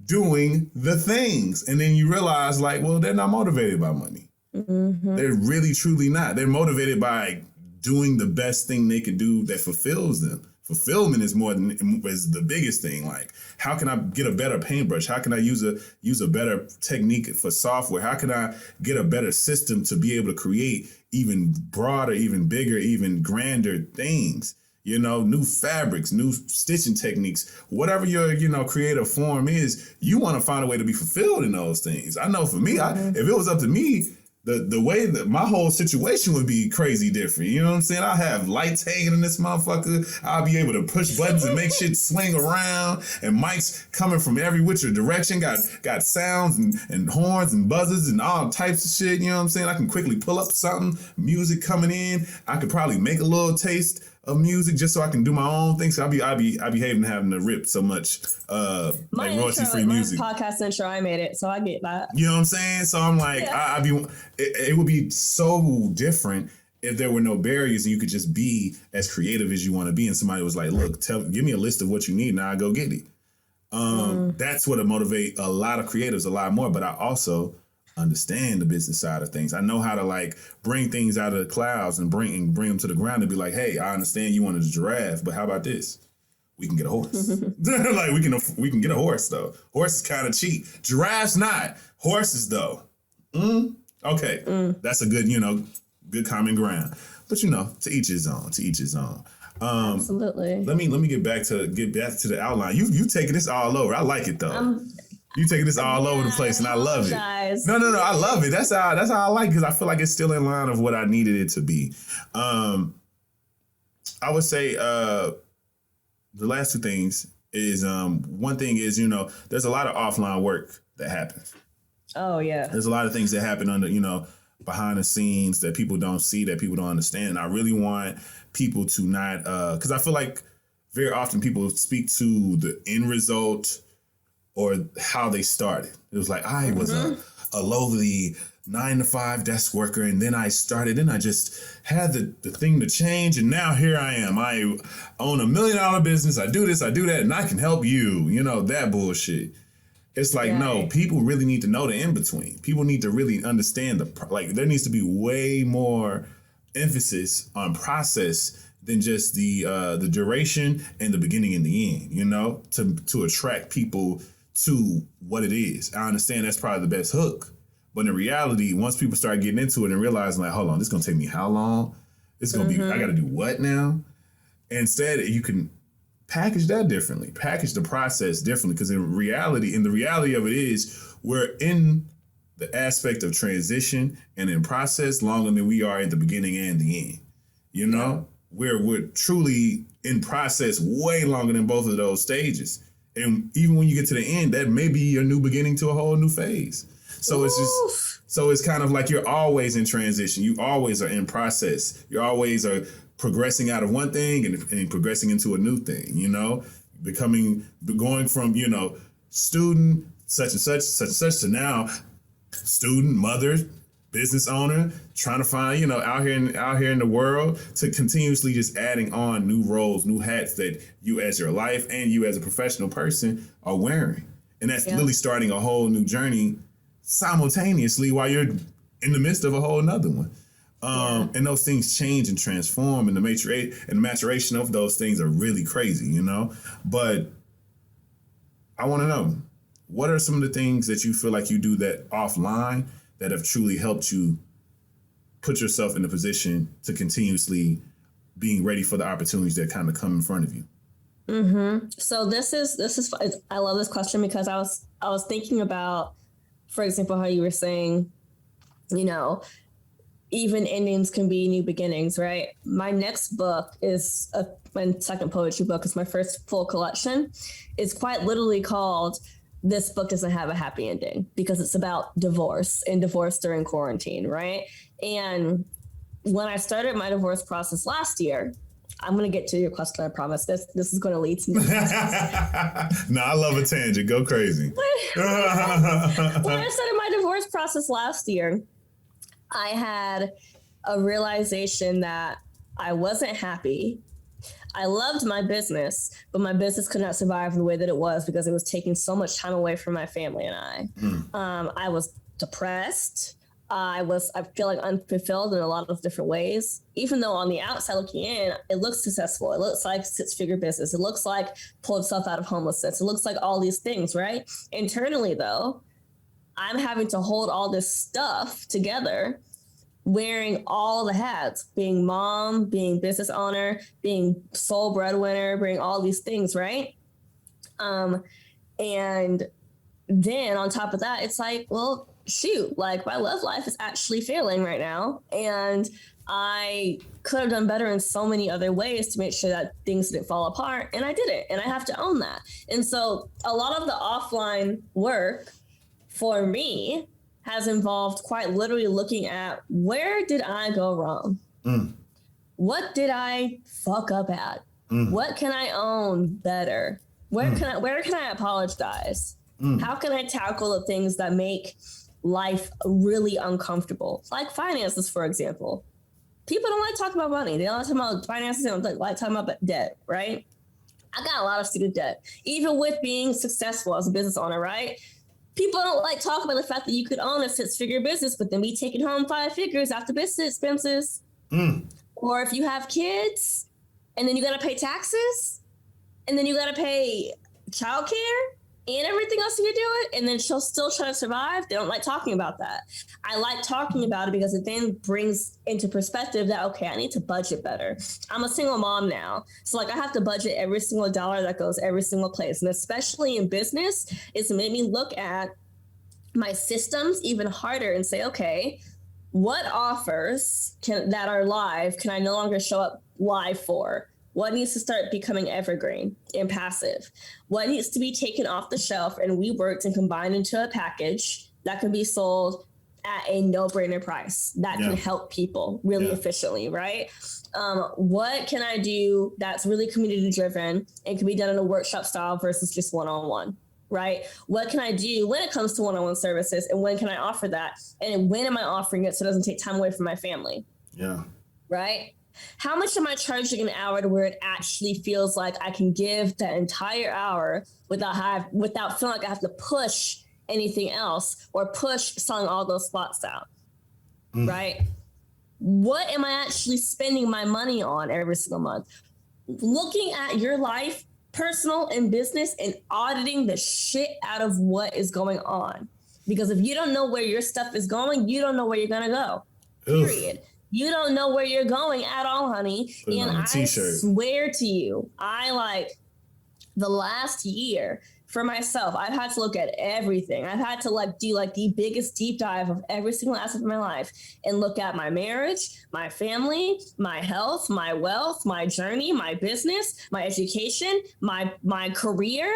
Speaker 2: doing the things? And then you realize, like, well, they're not motivated by money. They're really, truly not. They're motivated by doing the best thing they can do that fulfills them. Fulfillment is the biggest thing. Like, how can I get a better paintbrush? How can I use a better technique for software? How can I get a better system to be able to create even broader, even bigger, even grander things? You know, new fabrics, new stitching techniques, whatever your, you know, creative form is, you want to find a way to be fulfilled in those things. I know for me, if it was up to me, the way that my whole situation would be crazy different. You know what I'm saying? I have lights hanging in this motherfucker. I'll be able to push buttons and make shit swing around, and mics coming from every which direction. Got sounds and horns and buzzers and all types of shit. You know what I'm saying? I can quickly pull up something, music coming in. I could probably make a little taste
Speaker 1: of music just so I can do my own thing. So I be hating having to rip so much like royalty free music.
Speaker 2: My podcast intro, I made it, so I get that.
Speaker 1: You know what I'm saying? So I'm like, yeah. It would be so different if there were no barriers and you could just be as creative as you want to be. And somebody was like, look, give me a list of what you need and I'll go get it. That's what motivate a lot of creatives a lot more. But I also understand the business side of things. I know how to like bring things out of the clouds and bring them to the ground and be like, hey, I understand you wanted a giraffe, but how about this? We can get a horse. Like we can get a horse though. Horse is kind of cheap. Giraffes not. Horses though. Okay. That's a good, good common ground. But to each his own. To each his own.
Speaker 2: Absolutely.
Speaker 1: Let me get back to the outline. You taking this all over. I like it though. You taking this all over the place, and I love it. No, I love it. That's how I like it, because I feel like it's still in line of what I needed it to be. I would say the last two things is one thing is there's a lot of offline work that happens.
Speaker 2: Oh yeah.
Speaker 1: There's a lot of things that happen under behind the scenes that people don't see, that people don't understand. And I really want people to not because I feel like very often people speak to the end result or how they started. It was like, I was a lowly 9-to-5 desk worker, and then I started, and I just had the thing to change, and now here I am. I own $1 million business. I do this, I do that, and I can help you. That bullshit. It's like, no, people really need to know the in-between. People need to really understand there needs to be way more emphasis on process than just the duration and the beginning and the end, to attract people to what it is. I understand that's probably the best hook. But in reality, once people start getting into it and realizing like, hold on, this is going to take me how long? It's going to be, I got to do what now? Instead, you can package that differently, package the process differently. Because the reality of it is we're in the aspect of transition and in process longer than we are at the beginning and the end. We're truly in process way longer than both of those stages. And even when you get to the end, that may be your new beginning to a whole new phase. So it's kind of like you're always in transition. You always are in process. You always are progressing out of one thing and progressing into a new thing, going from, student such and such to now student, mother, business owner, trying to find, out here in the world, to continuously just adding on new roles, new hats that you as your life and you as a professional person are wearing. And that's literally starting a whole new journey simultaneously while you're in the midst of a whole nother one. And those things change and transform, and the maturation of those things are really crazy, But I want to know, what are some of the things that you feel like you do that offline that have truly helped you put yourself in a position to continuously being ready for the opportunities that kind of come in front of you?
Speaker 2: So this is I love this question, because I was thinking about, for example, how you were saying, even endings can be new beginnings, right? My next book is my second poetry book. It's my first full collection. It's quite literally called This Book Doesn't Have a Happy Ending, because it's about divorce and divorce during quarantine, right? And when I started my divorce process last year, I'm going to get to your question, I promise. This is going to lead to me.
Speaker 1: No, I love a tangent. Go crazy.
Speaker 2: When I started my divorce process last year, I had a realization that I wasn't happy. I loved my business, but my business could not survive the way that it was because it was taking so much time away from my family and I. I was depressed. I feel like unfulfilled in a lot of different ways. Even though on the outside looking in, it looks successful. It looks like 6-figure business. It looks like pulled stuff out of homelessness. It looks like all these things, right? Internally, though, I'm having to hold all this stuff together, wearing all the hats, being mom, being business owner, being sole breadwinner, being all these things, right? And then on top of that, it's like, well, shoot, like my love life is actually failing right now. And I could have done better in so many other ways to make sure that things didn't fall apart. And I didn't. And I have to own that. And so a lot of the offline work for me has involved quite literally looking at, where did I go wrong? what did I fuck up at? What can I own better? Where can I apologize? How can I tackle the things that make life really uncomfortable? Like finances, for example. People don't like talking about money. They don't like talking about finances. They don't like talking about debt, right? I got a lot of student debt, even with being successful as a business owner, right? People don't like talking about the fact that you could own a six-figure business, but then be taking home 5 figures after business expenses. Or if you have kids, and then you got to pay taxes, and then you got to pay childcare and everything else you do it, and then she'll still try to survive. They don't like talking about that. I like talking about it because it then brings into perspective that, okay, I need to budget better. I'm a single mom now. So like I have to budget every single dollar that goes every single place. And especially in business, it's made me look at my systems even harder and say, okay, what offers that are live can I no longer show up live for? What needs to start becoming evergreen and passive? What needs to be taken off the shelf and reworked and combined into a package that can be sold at a no-brainer price that can help people really efficiently, right? What can I do that's really community-driven and can be done in a workshop style versus just one-on-one? Right? What can I do when it comes to one-on-one services, and when can I offer that? And when am I offering it so it doesn't take time away from my family?
Speaker 1: Yeah.
Speaker 2: Right? How much am I charging an hour to where it actually feels like I can give the entire hour without feeling like I have to push anything else or push selling all those spots out? Right? What am I actually spending my money on every single month? Looking at your life, personal and business, and auditing the shit out of what is going on. Because if you don't know where your stuff is going, you don't know where you're going to go. Period. You don't know where you're going at all, honey. And I swear to you, the last year for myself, I've had to look at everything. I've had to do the biggest deep dive of every single aspect of my life and look at my marriage, my family, my health, my wealth, my journey, my business, my education, my career,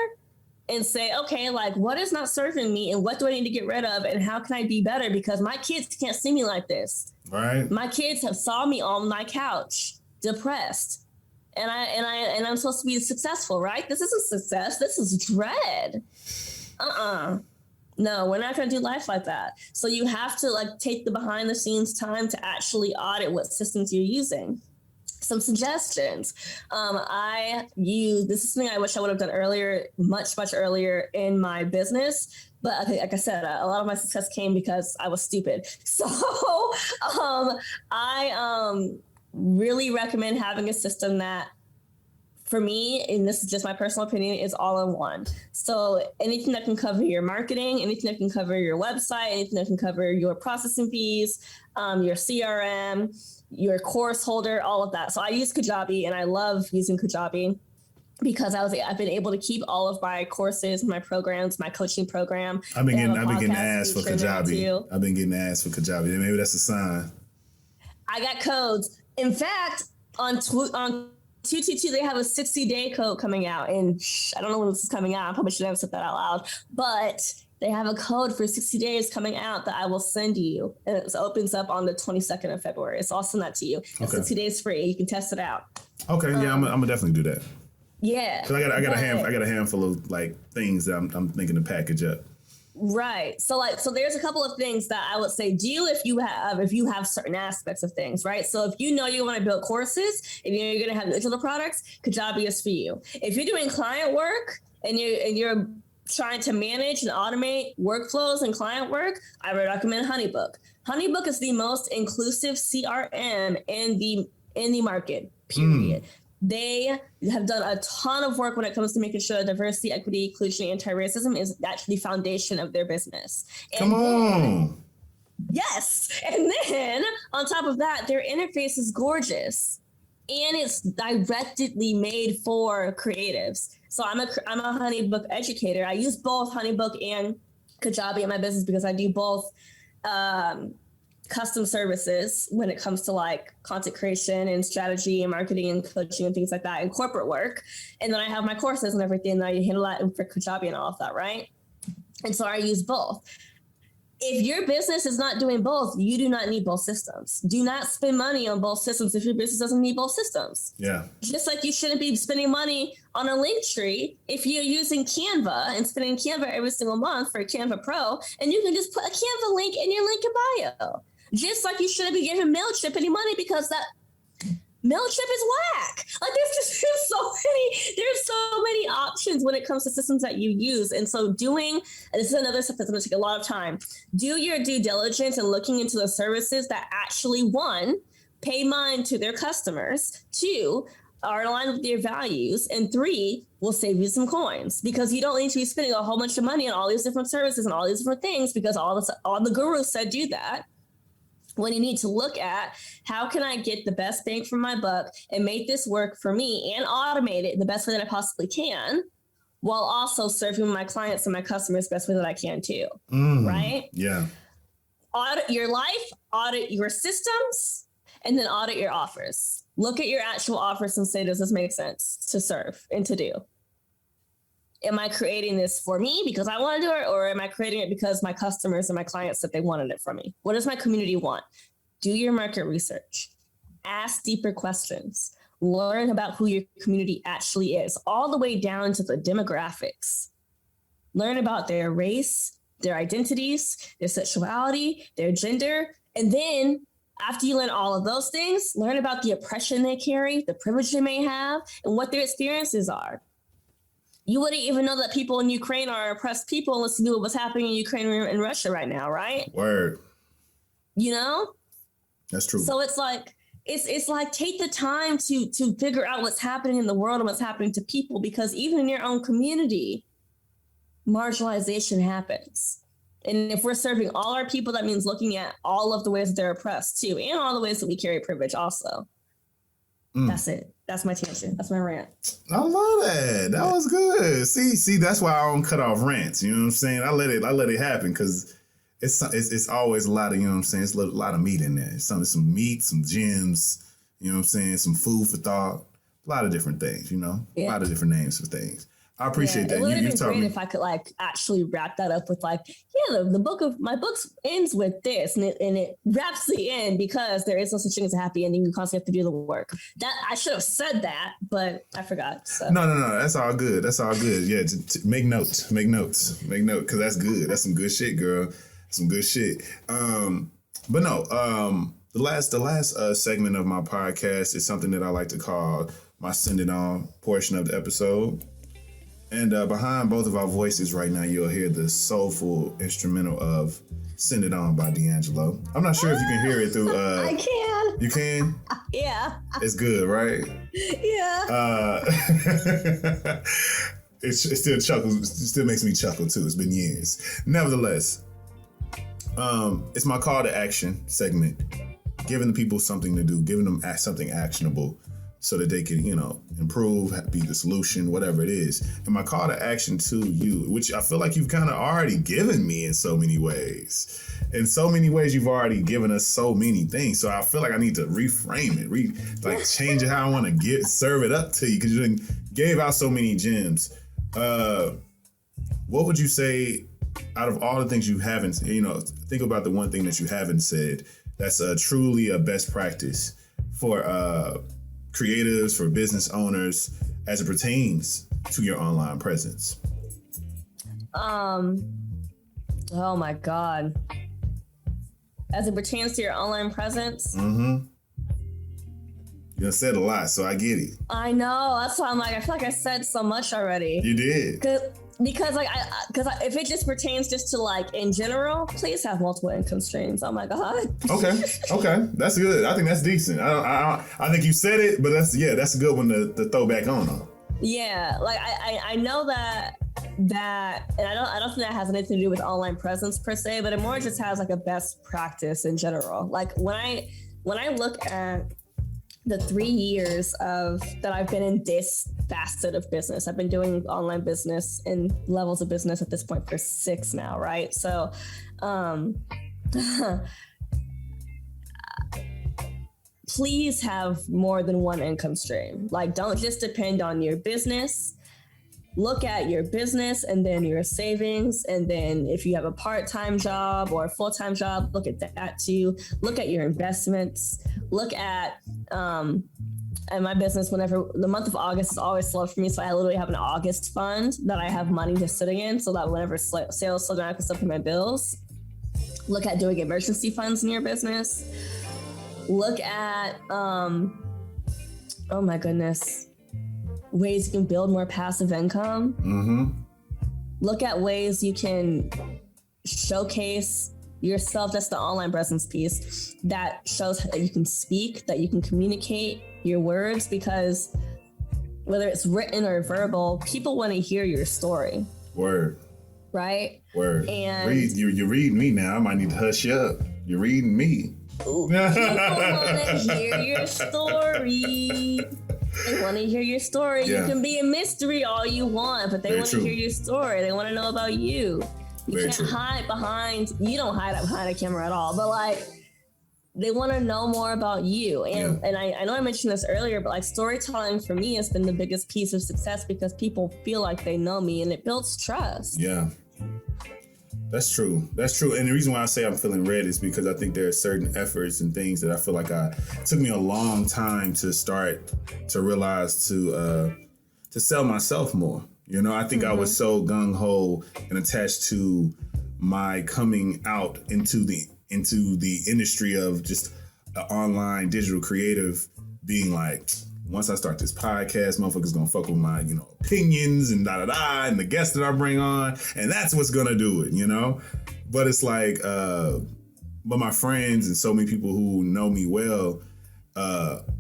Speaker 2: and say, okay, what is not serving me and what do I need to get rid of and how can I be better? Because my kids can't see me like this.
Speaker 1: Right.
Speaker 2: My kids have saw me on my couch, depressed. And I'm supposed to be successful, right? This isn't success. This is dread. No, we're not going to do life like that. So you have to take the behind the scenes time to actually audit what systems you're using. Some suggestions. This is something I wish I would have done earlier, much earlier in my business. But like I said, a lot of my success came because I was stupid. So I really recommend having a system that, for me, and this is just my personal opinion, is all in one. So anything that can cover your marketing, anything that can cover your website, anything that can cover your processing fees, your CRM, your course holder, all of that. So I use Kajabi, and I love using Kajabi because I've been able to keep all of my courses, my programs, my coaching program.
Speaker 1: I've been getting asked for Kajabi. I've been getting asked for Kajabi. Maybe that's a sign.
Speaker 2: I got codes. In fact, on 222, they have a 60-day code coming out. And I don't know when this is coming out. I probably shouldn't have said that out loud. But they have a code for 60 days coming out that I will send you. And it opens up on the 22nd of February. So I'll send that to you. Okay. 60 days free. You can test it out. Okay.
Speaker 1: Yeah, I'm going to definitely do that.
Speaker 2: Yeah.
Speaker 1: Because I got a handful of things that I'm thinking to package up.
Speaker 2: Right. So there's a couple of things that I would say do if you have certain aspects of things, right? So if you know you want to build courses, if you know you're going to have digital products, Kajabi is for you. If you're doing client work and you're trying to manage and automate workflows and client work, I would recommend HoneyBook. HoneyBook is the most inclusive CRM in the market, period. They have done a ton of work when it comes to making sure that diversity, equity, inclusion, anti-racism is actually the foundation of their business.
Speaker 1: Come on.
Speaker 2: Yes. And then on top of that, their interface is gorgeous and it's directly made for creatives. So I'm a HoneyBook educator. I use both HoneyBook and Kajabi in my business because I do both custom services when it comes to content creation and strategy and marketing and coaching and things like that and corporate work. And then I have my courses and everything that I handle that for Kajabi and all of that, right? And so I use both. if your business is not doing both, you do not need both systems. Do not spend money on both systems if your business doesn't need both systems.
Speaker 1: Yeah.
Speaker 2: Just like you shouldn't be spending money on a link tree if you're using Canva and spending Canva every single month for Canva Pro, and you can just put a Canva link in your link bio. Just like you shouldn't be giving MailChimp any money because that MailChimp is whack. Like there's so many options when it comes to systems that you use. And so and this is another step that's going to take a lot of time. Do your due diligence and looking into the services that actually, one, pay mind to their customers, two, are aligned with your values, and three, will save you some coins, because you don't need to be spending a whole bunch of money on all these different services and all these different things because all the gurus said do that. When you need to look at how can I get the best bang for my buck and make this work for me and automate it the best way that I possibly can, while also serving my clients and my customers the best way that I can too. Right?
Speaker 1: Yeah.
Speaker 2: Audit your life, audit your systems, and then audit your offers. Look at your actual offers and say, does this make sense to serve and to do? Am I creating this for me because I want to do it, or am I creating it because my customers and my clients said they wanted it from me? What does my community want? Do your market research. Ask deeper questions. Learn about who your community actually is, all the way down to the demographics. Learn about their race, their identities, their sexuality, their gender. And then after you learn all of those things, learn about the oppression they carry, the privilege they may have, and what their experiences are. You wouldn't even know that people in Ukraine are oppressed people unless you knew what was happening in Ukraine and Russia right now, right?
Speaker 1: Word.
Speaker 2: You know?
Speaker 1: That's true.
Speaker 2: So it's like take the time to figure out what's happening in the world and what's happening to people, because even in your own community, marginalization happens. And if we're serving all our people, that means looking at all of the ways that they're oppressed too, and all the ways that we carry privilege also. That's it. That's my tangent. That's my rant.
Speaker 1: I love that. That was good. See, that's why I don't cut off rants. You know what I'm saying? I let it happen because it's always a lot of, you know what I'm saying? It's a lot of meat in there. Some meat, some gems, you know what I'm saying? Some food for thought. A lot of different things, you know? Yeah. A lot of different names for things. I appreciate that.
Speaker 2: It would have been great if I could actually wrap that up with my books ends with this, and it wraps the end because there is no such thing as a happy ending. You constantly have to do the work. That I should have said that, but I forgot. So.
Speaker 1: No. That's all good. Yeah, make notes, because that's good. That's some good shit, girl. Some good shit. But no, the last segment of my podcast is something that I like to call my Send It On portion of the episode. And behind both of our voices right now, you'll hear the soulful instrumental of Send It On by D'Angelo. I'm not sure if you can hear it through...
Speaker 2: I can.
Speaker 1: You can?
Speaker 2: Yeah.
Speaker 1: It's good, right?
Speaker 2: Yeah.
Speaker 1: It still makes me chuckle too. It's been years. Nevertheless, it's my call to action segment. Giving the people something to do, giving them something actionable, so that they can, improve, be the solution, whatever it is. And my call to action to you, which I feel like you've kind of already given me in so many ways. In so many ways, you've already given us so many things. So I feel like I need to reframe it, change it how I want to serve it up to you, because you gave out so many gems. What would you say out of all the things you haven't, think about the one thing that you haven't said that's truly a best practice for creatives, for business owners, as it pertains to your online presence?
Speaker 2: Oh my God. As it pertains to your online presence?
Speaker 1: Mm-hmm. You said a lot, so I get it.
Speaker 2: I know. That's why I'm like, I feel like I said so much already.
Speaker 1: You did.
Speaker 2: Because if it just pertains just to in general, please have multiple income streams. Oh my God. Okay, that's good. I think that's decent. I think you said it, but that's a good one to throw back on. Yeah, I know that, and I don't think that has anything to do with online presence per se, but it more just has a best practice in general. When I look at the 3 years that I've been in this facet of business, I've been doing online business and levels of business at this point for 6 now, right? So, please have more than one income stream. Don't just depend on your business look at your business and then your savings. And then if you have a part-time job or a full-time job, look at that too. Look at your investments. Look at, and my business, whenever the month of August is always slow for me. So I literally have an August fund that I have money just sitting in so that whenever sales slow down, I can still pay my bills. Look at doing emergency funds in your business. Look at, oh my goodness, ways you can build more passive income.
Speaker 1: Mm-hmm.
Speaker 2: Look at ways you can showcase yourself. That's the online presence piece that shows that you can speak, that you can communicate your words, because whether it's written or verbal, people want to hear your story.
Speaker 1: Word.
Speaker 2: Right?
Speaker 1: Word.
Speaker 2: And
Speaker 1: you're reading me now. I might need to hush you up. You're reading me.
Speaker 2: People want to hear your story. They want to hear your story. Yeah. You can be a mystery all you want, but they want to hear your story. They want to know about you. You can't hide behind, you don't hide behind a camera at all, but like, they want to know more about you. And I know I mentioned this earlier, but like storytelling for me has been the biggest piece of success because people feel like they know me and it builds trust.
Speaker 1: Yeah. That's true. That's true. And the reason why I say I'm feeling red is because I think there are certain efforts and things that I feel like it took me a long time to start to realize to sell myself more. You know, I think I was so gung-ho and attached to my coming out into the industry of just an online digital creative, being like, once I start this podcast, motherfuckers gonna fuck with my, opinions and and the guests that I bring on, and that's what's gonna do it, But it's like, but my friends and so many people who know me well,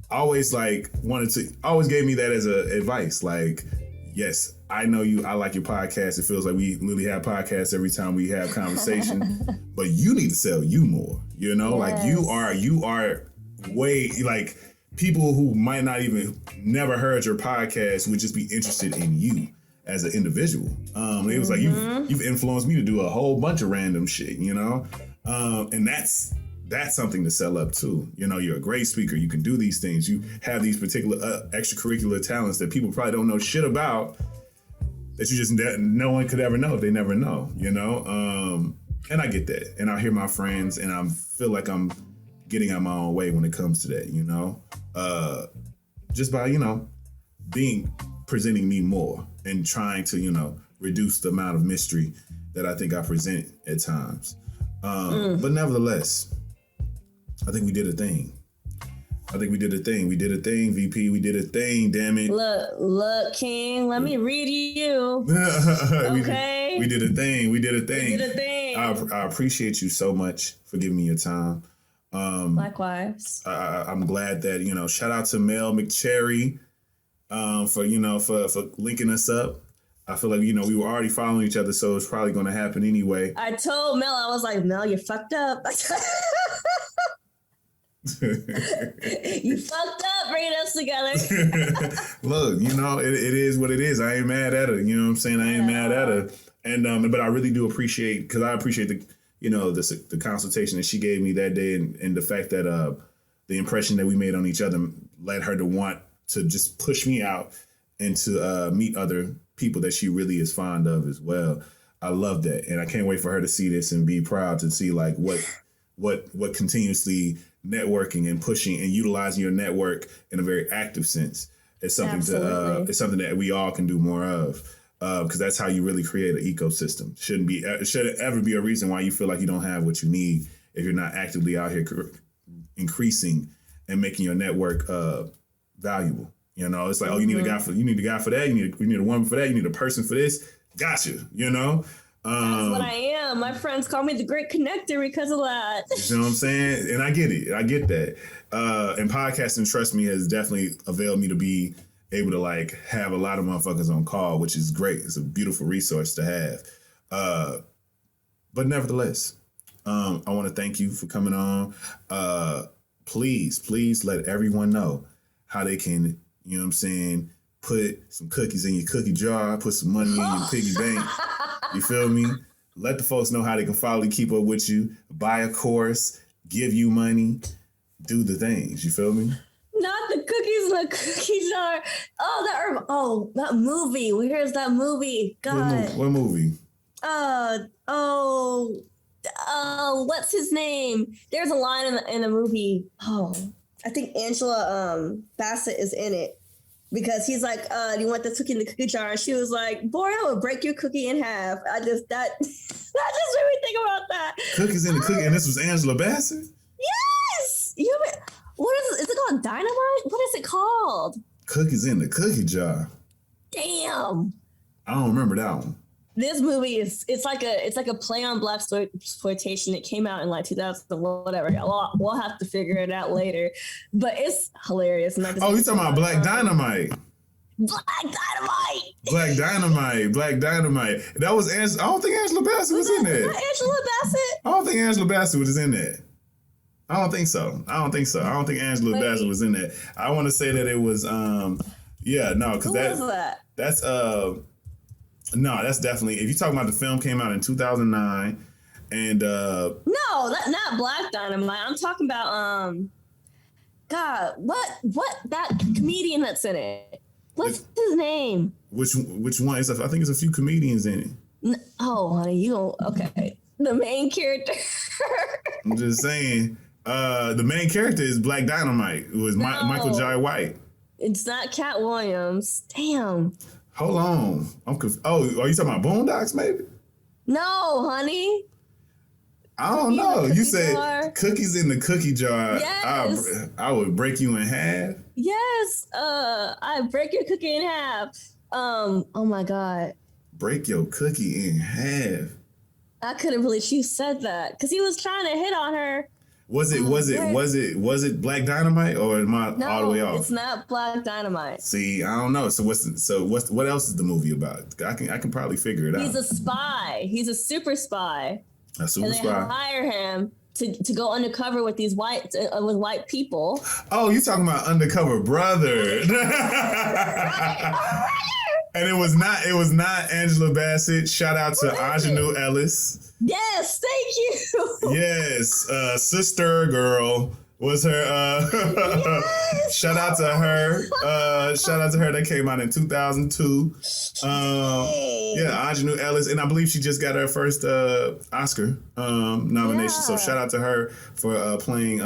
Speaker 1: always always gave me that as a advice. Like, yes, I know you, I like your podcast. It feels like we literally have podcasts every time we have conversation, but you need to sell you more, yes. Like you are way, like, people who might not even never heard your podcast would just be interested in you as an individual. It was like, you've influenced me to do a whole bunch of random shit, and that's something to sell up too. You're a great speaker. You can do these things. You have these particular extracurricular talents that people probably don't know shit about, that you just, no one could ever know if they never know, and I get that. And I hear my friends and I feel like I'm getting out my own way when it comes to that, just by, presenting me more and trying to, reduce the amount of mystery that I think I present at times. But nevertheless, I think we did a thing. We did a thing, VP. We did a thing, damn it.
Speaker 2: Look, King, let me read you. Okay.
Speaker 1: We did a thing. I appreciate you so much for giving me your time.
Speaker 2: Likewise.
Speaker 1: I'm glad that, shout out to Mel McCherry for linking us up. I feel like, we were already following each other, so it's probably going to happen anyway.
Speaker 2: I told Mel, I was like, Mel, you fucked up. You fucked up bringing us together.
Speaker 1: Look, it is what it is. I ain't mad at her. You know what I'm saying? I ain't mad at her. And but I really do appreciate, because I appreciate the consultation that she gave me that day, and the fact that the impression that we made on each other led her to want to just push me out and to meet other people that she really is fond of as well. I love that, and I can't wait for her to see this and be proud to see like what continuously networking and pushing and utilizing your network in a very active sense is something it's something that we all can do more of, because that's how you really create an ecosystem. Shouldn't ever be a reason why you feel like you don't have what you need if you're not actively out here increasing and making your network valuable. It's like, you need a guy for that, you need a woman for that, you need a person for this. Gotcha.
Speaker 2: That's what I am. My friends call me the great connector because of that.
Speaker 1: You know what I'm saying? And I get it. I get that. And podcasting, trust me, has definitely availed me to be able to like have a lot of motherfuckers on call, which is great. It's a beautiful resource to have. But nevertheless, I want to thank you for coming on. Please let everyone know how they can, put some cookies in your cookie jar, put some money in your piggy bank. You feel me? Let the folks know how they can follow you, keep up with you, buy a course, give you money, do the things. You feel me?
Speaker 2: Not the cookies in a cookie jar. That movie. Where's that movie? God.
Speaker 1: What movie?
Speaker 2: What's his name? There's a line in the movie. Oh, I think Angela Bassett is in it. Because he's like, do you want this cookie in the cookie jar? And she was like, boy, I would break your cookie in half. That just made me think about that.
Speaker 1: Cookies in the cookie, and this was Angela Bassett?
Speaker 2: Yes! Is it called Dynamite? What is it called?
Speaker 1: Cookies in the cookie jar.
Speaker 2: Damn.
Speaker 1: I don't remember that one.
Speaker 2: This movie it's like a play on black exploitation. It came out in like 2000 whatever. We'll have to figure it out later, but it's hilarious.
Speaker 1: You talking about Black Dynamite? Black Dynamite. That was I don't think Angela Bassett was in there.
Speaker 2: Angela Bassett?
Speaker 1: I don't think Angela Bassett was in there. I don't think so. I don't think Angela Bassett was in there. I want to say that it was because that's no, that's definitely, if you're talking about the film came out in 2009 and no,
Speaker 2: not Black Dynamite. I'm talking about God, what that comedian that's in it? What's his name?
Speaker 1: Which one? I think it's a few comedians in it.
Speaker 2: Honey, you don't. Okay, the main character.
Speaker 1: I'm just saying, the main character is Black Dynamite. It was Michael Jai White.
Speaker 2: It's not Cat Williams. Damn.
Speaker 1: Hold on. I'm confused. Oh, are you talking about Boondocks, maybe?
Speaker 2: No, honey.
Speaker 1: I don't know. You said cookies in the cookie jar.
Speaker 2: Yes.
Speaker 1: I would break you in half.
Speaker 2: Yes. I break your cookie in half. Oh my God.
Speaker 1: Break your cookie in half.
Speaker 2: I couldn't believe you said that because he was trying to hit on her. Was
Speaker 1: it Black Dynamite or am I all the way off?
Speaker 2: It's not Black Dynamite.
Speaker 1: See, I don't know. So what else is the movie about? I can probably figure it out.
Speaker 2: He's a spy. He's a super spy.
Speaker 1: A super
Speaker 2: and
Speaker 1: spy.
Speaker 2: And they hire him to go undercover with these white people.
Speaker 1: Oh, you talking about Undercover Brother? And it was not Angela Bassett. Shout out to Ajanou Ellis.
Speaker 2: Yes, thank you.
Speaker 1: Yes, Sister Girl was her. Yes. Shout out to her. That came out in 2002. Ajanou Ellis, and I believe she just got her first Oscar nomination. Yeah. So shout out to her for playing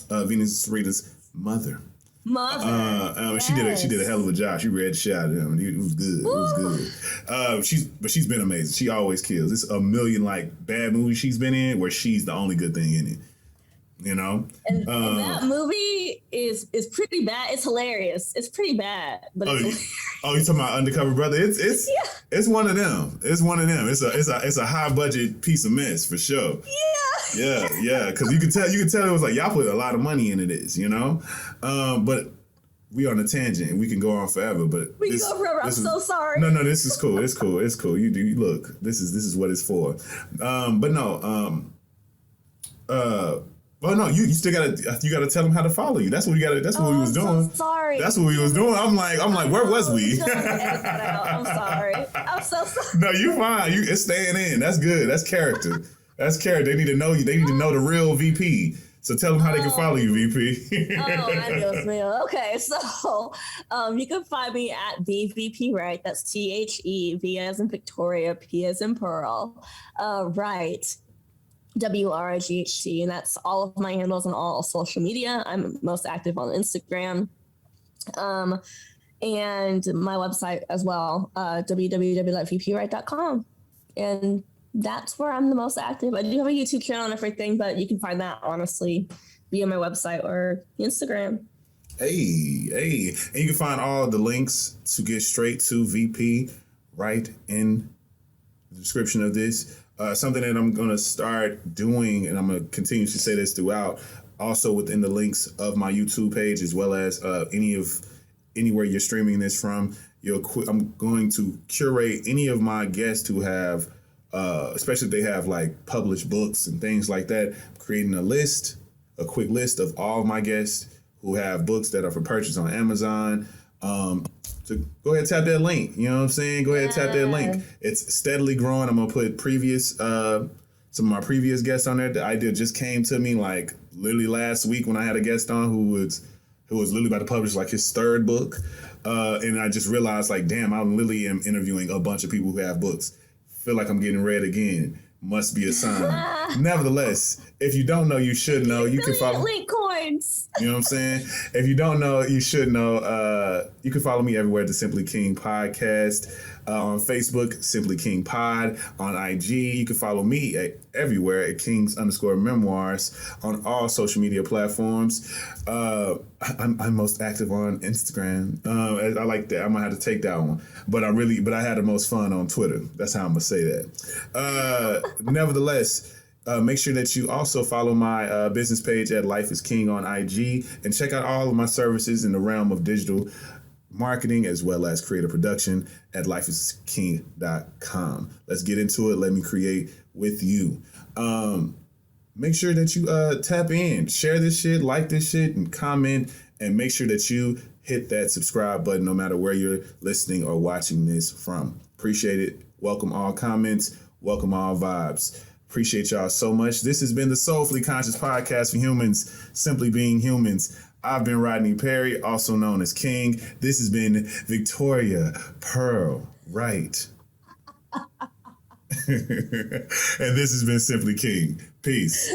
Speaker 1: Venus Rita's mother.
Speaker 2: Yes.
Speaker 1: She did a hell of a job. She read the shit out of him. It was good. Woo. It was good. She's been amazing. She always kills. It's a million bad movies she's been in where she's the only good thing in it. You know? And
Speaker 2: that movie is pretty bad. It's hilarious. It's pretty bad. But
Speaker 1: you talking about Undercover Brother? It's one of them. It's one of them. It's a high budget piece of mess for sure. Yeah. Because you can tell it was like y'all put a lot of money into this, you know. But we on a tangent and we can go on forever. But
Speaker 2: we can go forever. I'm so sorry.
Speaker 1: No, this is cool. It's cool. You look. This is what it's for. But no. Well, no, you still gotta tell them how to follow you. That's what we gotta. That's what we was doing.
Speaker 2: So sorry.
Speaker 1: That's what we was doing. I'm like, where was we?
Speaker 2: I'm sorry. I'm so sorry.
Speaker 1: No, you fine. It's staying in. That's good. That's character. That's character. They need to know you. They need to know the real VP. So tell them how they can follow you, VP.
Speaker 2: Adios, mío. Okay, so you can find me at VP Wright. That's THEV as in Victoria, P as in Pearl. Wright. WRIGHT, and that's all of my handles on all social media. I'm most active on Instagram, and my website as well, www.vpwright.com, and that's where I'm the most active. I do have a YouTube channel and everything, but you can find that honestly via my website or Instagram.
Speaker 1: Hey, and you can find all the links to get straight to VP right in the description of this. Something that I'm going to start doing, and I'm going to continue to say this throughout, also within the links of my YouTube page, as well as anywhere you're streaming this from. I'm going to curate any of my guests who have, especially if they have published books and things like that, creating a quick list of all of my guests who have books that are for purchase on Amazon. So go ahead and tap that link. You know what I'm saying? Go ahead and tap that link. It's steadily growing. I'm going to put some of my previous guests on there. The idea just came to me literally last week when I had a guest on who was who was literally about to publish like his third book. And I just realized like, damn, I literally am interviewing a bunch of people who have books. Feel like I'm getting read again. Must be a sign. Nevertheless, if you don't know, you should know. You can follow
Speaker 2: link coins.
Speaker 1: You know what I'm saying? If you don't know, you should know. You can follow me everywhere at the Simply King Podcast. On Facebook, Simply King Pod. On IG, you can follow me everywhere at Kings_Memoirs on all social media platforms. I'm most active on Instagram. I like that. I might have to take that one. But I had the most fun on Twitter. That's how I'm gonna say that. Nevertheless, make sure that you also follow my business page at Life is King on IG and check out all of my services in the realm of digital marketing as well as creative production at lifeisking.com. Let's get into it. Let me create with you. Make sure that you tap in, share this shit, like this shit, and comment, and make sure that you hit that subscribe button no matter where you're listening or watching this from. Appreciate it. Welcome all comments. Welcome all vibes. Appreciate y'all so much. This has been the Soulfully Conscious Podcast for humans, simply being humans. I've been Rodney Perry, also known as King. This has been Victoria Pearl Wright. And this has been Simply King. Peace.